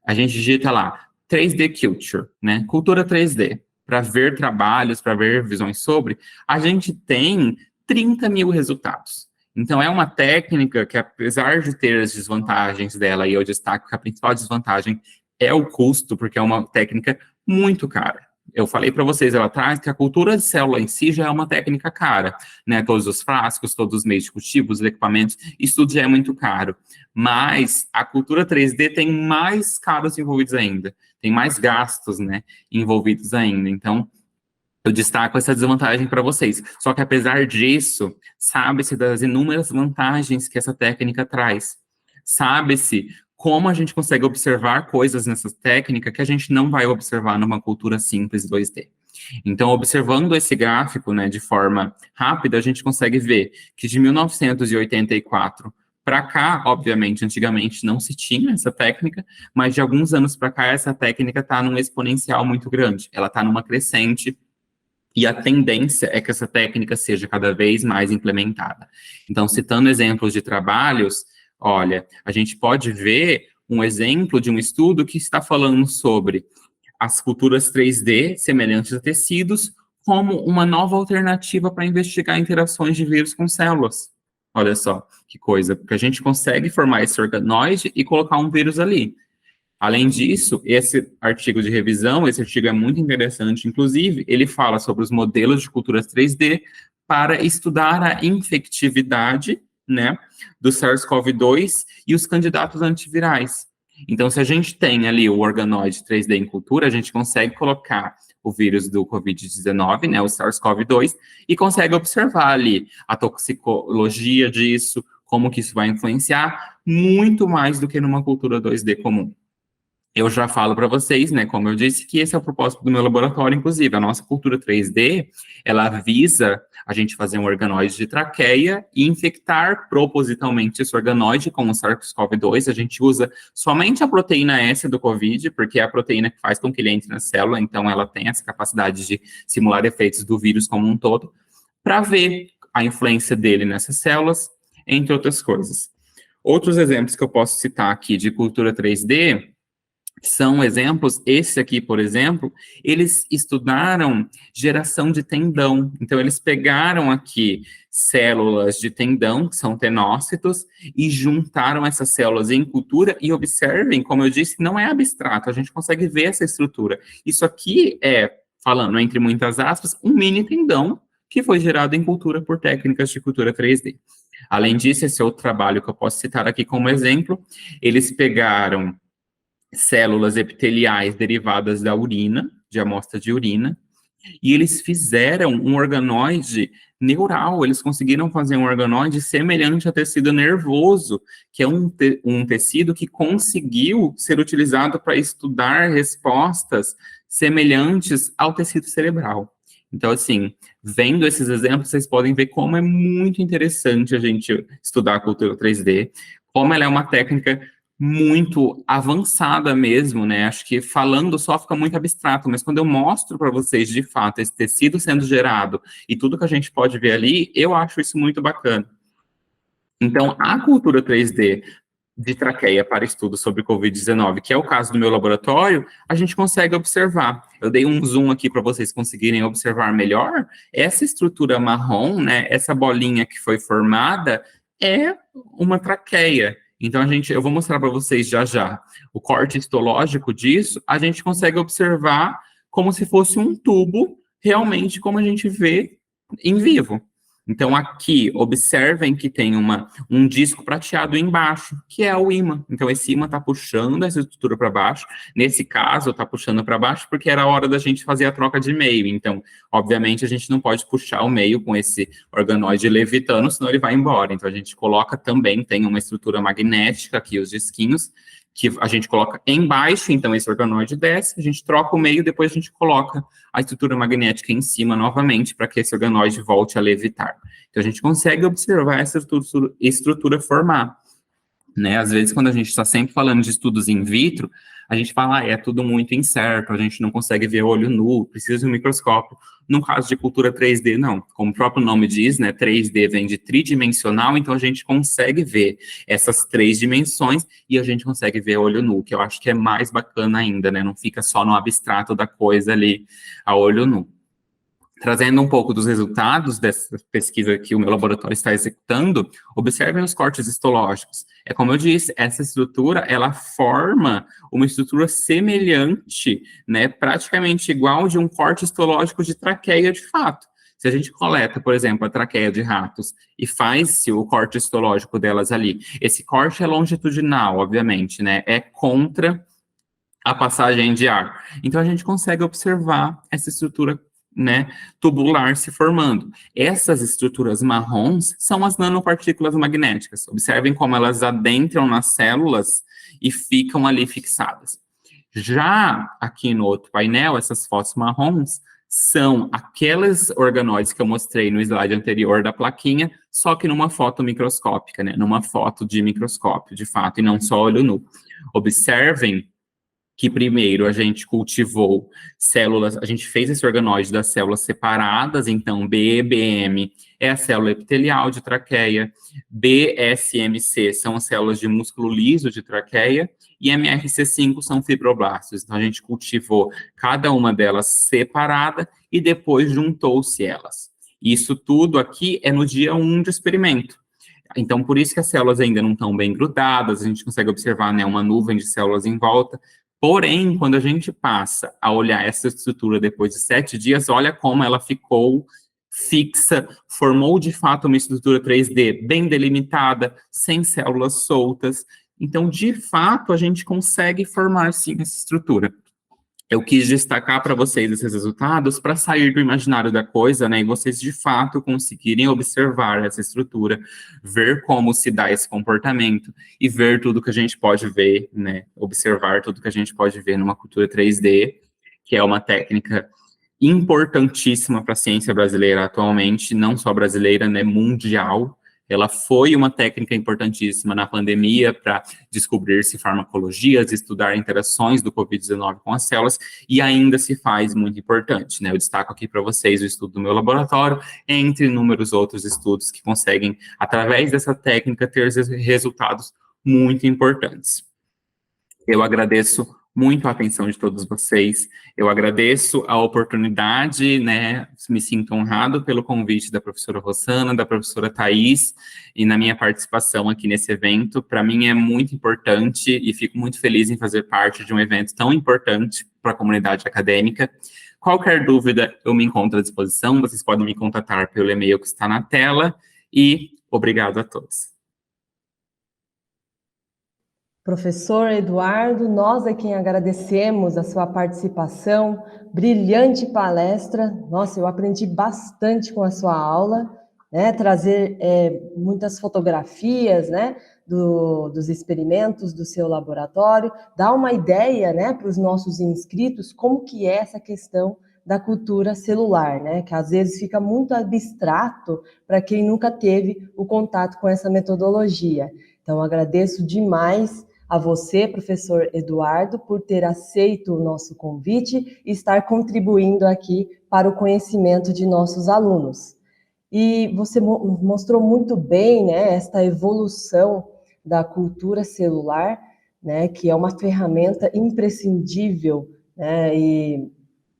a gente digita lá 3D Culture, né? Cultura 3D, para ver trabalhos, para ver visões sobre, a gente tem 30 mil resultados. Então, é uma técnica que, apesar de ter as desvantagens dela, e eu destaco que a principal desvantagem é o custo, porque é uma técnica muito cara. Eu falei para vocês lá atrás que a cultura de célula em si já é uma técnica cara, né? Todos os frascos, todos os meios de cultivo, os equipamentos, isso tudo já é muito caro. Mas a cultura 3D tem mais caros envolvidos ainda, tem mais gastos, né, envolvidos ainda. Então, eu destaco essa desvantagem para vocês. Só que, apesar disso, sabe-se das inúmeras vantagens que essa técnica traz. Sabe-se como a gente consegue observar coisas nessa técnica que a gente não vai observar numa cultura simples 2D. Então, observando esse gráfico, né, de forma rápida, a gente consegue ver que de 1984 para cá, obviamente, antigamente não se tinha essa técnica, mas de alguns anos para cá, essa técnica está num exponencial muito grande. Ela está numa crescente, e a tendência é que essa técnica seja cada vez mais implementada. Então, citando exemplos de trabalhos, olha, a gente pode ver um exemplo de um estudo que está falando sobre as culturas 3D semelhantes a tecidos como uma nova alternativa para investigar interações de vírus com células. Olha só, que coisa, porque a gente consegue formar esse organoide e colocar um vírus ali. Além disso, esse artigo de revisão, esse artigo é muito interessante, inclusive, ele fala sobre os modelos de culturas 3D para estudar a infectividade, né, do SARS-CoV-2 e os candidatos antivirais. Então, se a gente tem ali o organoide 3D em cultura, a gente consegue colocar o vírus do COVID-19, né, o SARS-CoV-2, e consegue observar ali a toxicologia disso, como que isso vai influenciar, muito mais do que numa cultura 2D comum. Eu já falo para vocês, né, como eu disse, que esse é o propósito do meu laboratório, inclusive. A nossa cultura 3D, ela visa a gente fazer um organoide de traqueia e infectar propositalmente esse organoide com o SARS-CoV-2. A gente usa somente a proteína S do COVID, porque é a proteína que faz com que ele entre na célula, então ela tem essa capacidade de simular efeitos do vírus como um todo, para ver a influência dele nessas células, entre outras coisas. Outros exemplos que eu posso citar aqui de cultura 3D são exemplos, esse aqui, por exemplo, eles estudaram geração de tendão. Então, eles pegaram aqui células de tendão, que são tenócitos, e juntaram essas células em cultura, e observem, como eu disse, não é abstrato, a gente consegue ver essa estrutura. Isso aqui é, falando entre muitas aspas, um mini tendão que foi gerado em cultura por técnicas de cultura 3D. Além disso, esse outro trabalho que eu posso citar aqui como exemplo, eles pegaram células epiteliais derivadas da urina, de amostra de urina, e eles fizeram um organoide neural, eles conseguiram fazer um organoide semelhante a tecido nervoso, que é um tecido que conseguiu ser utilizado para estudar respostas semelhantes ao tecido cerebral. Então, assim, vendo esses exemplos, vocês podem ver como é muito interessante a gente estudar a cultura 3D, como ela é uma técnica muito avançada mesmo, né? Acho que falando só fica muito abstrato, mas quando eu mostro para vocês, de fato, esse tecido sendo gerado e tudo que a gente pode ver ali, eu acho isso muito bacana. Então, a cultura 3D de traqueia para estudo sobre Covid-19, que é o caso do meu laboratório, a gente consegue observar. Eu dei um zoom aqui para vocês conseguirem observar melhor. Essa estrutura marrom, né? Essa bolinha que foi formada é uma traqueia. Então, eu vou mostrar para vocês já o corte histológico disso, a gente consegue observar como se fosse um tubo, realmente como a gente vê em vivo. Então, aqui, observem que tem um disco prateado embaixo, que é o ímã. Então, esse ímã está puxando essa estrutura para baixo. Nesse caso, está puxando para baixo porque era a hora da gente fazer a troca de meio. Então, obviamente, a gente não pode puxar o meio com esse organoide levitando, senão ele vai embora. Então, a gente coloca também, tem uma estrutura magnética aqui, os disquinhos, que a gente coloca embaixo, então esse organoide desce, a gente troca o meio, depois a gente coloca a estrutura magnética em cima novamente, para que esse organoide volte a levitar. Então, a gente consegue observar essa estrutura formar, né? Às vezes, quando a gente está sempre falando de estudos in vitro, a gente fala, é tudo muito incerto, a gente não consegue ver olho nu, precisa de um microscópio. No caso de cultura 3D, não. Como o próprio nome diz, né, 3D vem de tridimensional, então a gente consegue ver essas 3 dimensões e a gente consegue ver olho nu, que eu acho que é mais bacana ainda, né, não fica só no abstrato da coisa ali, a olho nu. Trazendo um pouco dos resultados dessa pesquisa que o meu laboratório está executando, observem os cortes histológicos. É como eu disse, essa estrutura, ela forma uma estrutura semelhante, né, praticamente igual de um corte histológico de traqueia de fato. Se a gente coleta, por exemplo, a traqueia de ratos e faz-se o corte histológico delas ali, esse corte é longitudinal, obviamente, né, é contra a passagem de ar. Então, a gente consegue observar essa estrutura, né, tubular se formando. Essas estruturas marrons são as nanopartículas magnéticas. Observem como elas adentram nas células e ficam ali fixadas. Já aqui no outro painel, essas fotos marrons são aqueles organoides que eu mostrei no slide anterior da plaquinha, só que numa foto microscópica, né, numa foto de microscópio, de fato, e não só olho nu. Observem que primeiro a gente cultivou células, a gente fez esse organoide das células separadas, então BEBM é a célula epitelial de traqueia, BSMC são as células de músculo liso de traqueia, e MRC5 são fibroblastos. Então a gente cultivou cada uma delas separada e depois juntou-se elas. Isso tudo aqui é no dia 1 de experimento. Então, por isso que as células ainda não estão bem grudadas, a gente consegue observar, né, uma nuvem de células em volta. Porém, quando a gente passa a olhar essa estrutura depois de 7 dias, olha como ela ficou fixa, formou de fato uma estrutura 3D bem delimitada, sem células soltas. Então, de fato, a gente consegue formar sim essa estrutura. Eu quis destacar para vocês esses resultados para sair do imaginário da coisa, né, e vocês de fato conseguirem observar essa estrutura, ver como se dá esse comportamento e ver tudo que a gente pode ver, né, observar tudo que a gente pode ver numa cultura 3D, que é uma técnica importantíssima para a ciência brasileira atualmente, não só brasileira, né, mundial. Ela foi uma técnica importantíssima na pandemia para descobrir-se farmacologias, estudar interações do Covid-19 com as células, e ainda se faz muito importante, né? Eu destaco aqui para vocês o estudo do meu laboratório, entre inúmeros outros estudos que conseguem, através dessa técnica, ter resultados muito importantes. Eu agradeço muito a atenção de todos vocês. Eu agradeço a oportunidade, né? Me sinto honrado pelo convite da professora Rossana, da professora Thais, e na minha participação aqui nesse evento. Para mim é muito importante e fico muito feliz em fazer parte de um evento tão importante para a comunidade acadêmica. Qualquer dúvida, eu me encontro à disposição. Vocês podem me contatar pelo e-mail que está na tela. E obrigado a todos. Professor Eduardo, nós é quem agradecemos a sua participação, brilhante palestra. Nossa, eu aprendi bastante com a sua aula, né? Trazer muitas fotografias, né? Dos experimentos do seu laboratório, dar uma ideia, né, para os nossos inscritos como que é essa questão da cultura celular, né? Que às vezes fica muito abstrato para quem nunca teve o contato com essa metodologia. Então, agradeço demais a você, professor Eduardo, por ter aceito o nosso convite e estar contribuindo aqui para o conhecimento de nossos alunos. E você mostrou muito bem, né, esta evolução da cultura celular, né, que é uma ferramenta imprescindível, né, e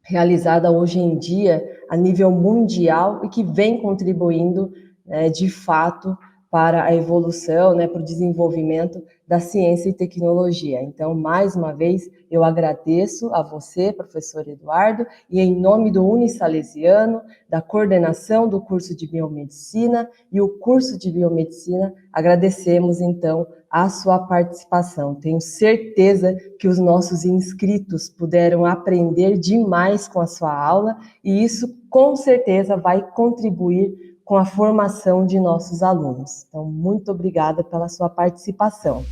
realizada hoje em dia a nível mundial e que vem contribuindo, né, de fato, para a evolução, né, para o desenvolvimento da ciência e tecnologia. Então, mais uma vez, eu agradeço a você, professor Eduardo, e em nome do Unisalesiano, da coordenação do curso de Biomedicina e o curso de Biomedicina, agradecemos, então, a sua participação. Tenho certeza que os nossos inscritos puderam aprender demais com a sua aula, e isso, com certeza, vai contribuir com a formação de nossos alunos. Então, muito obrigada pela sua participação.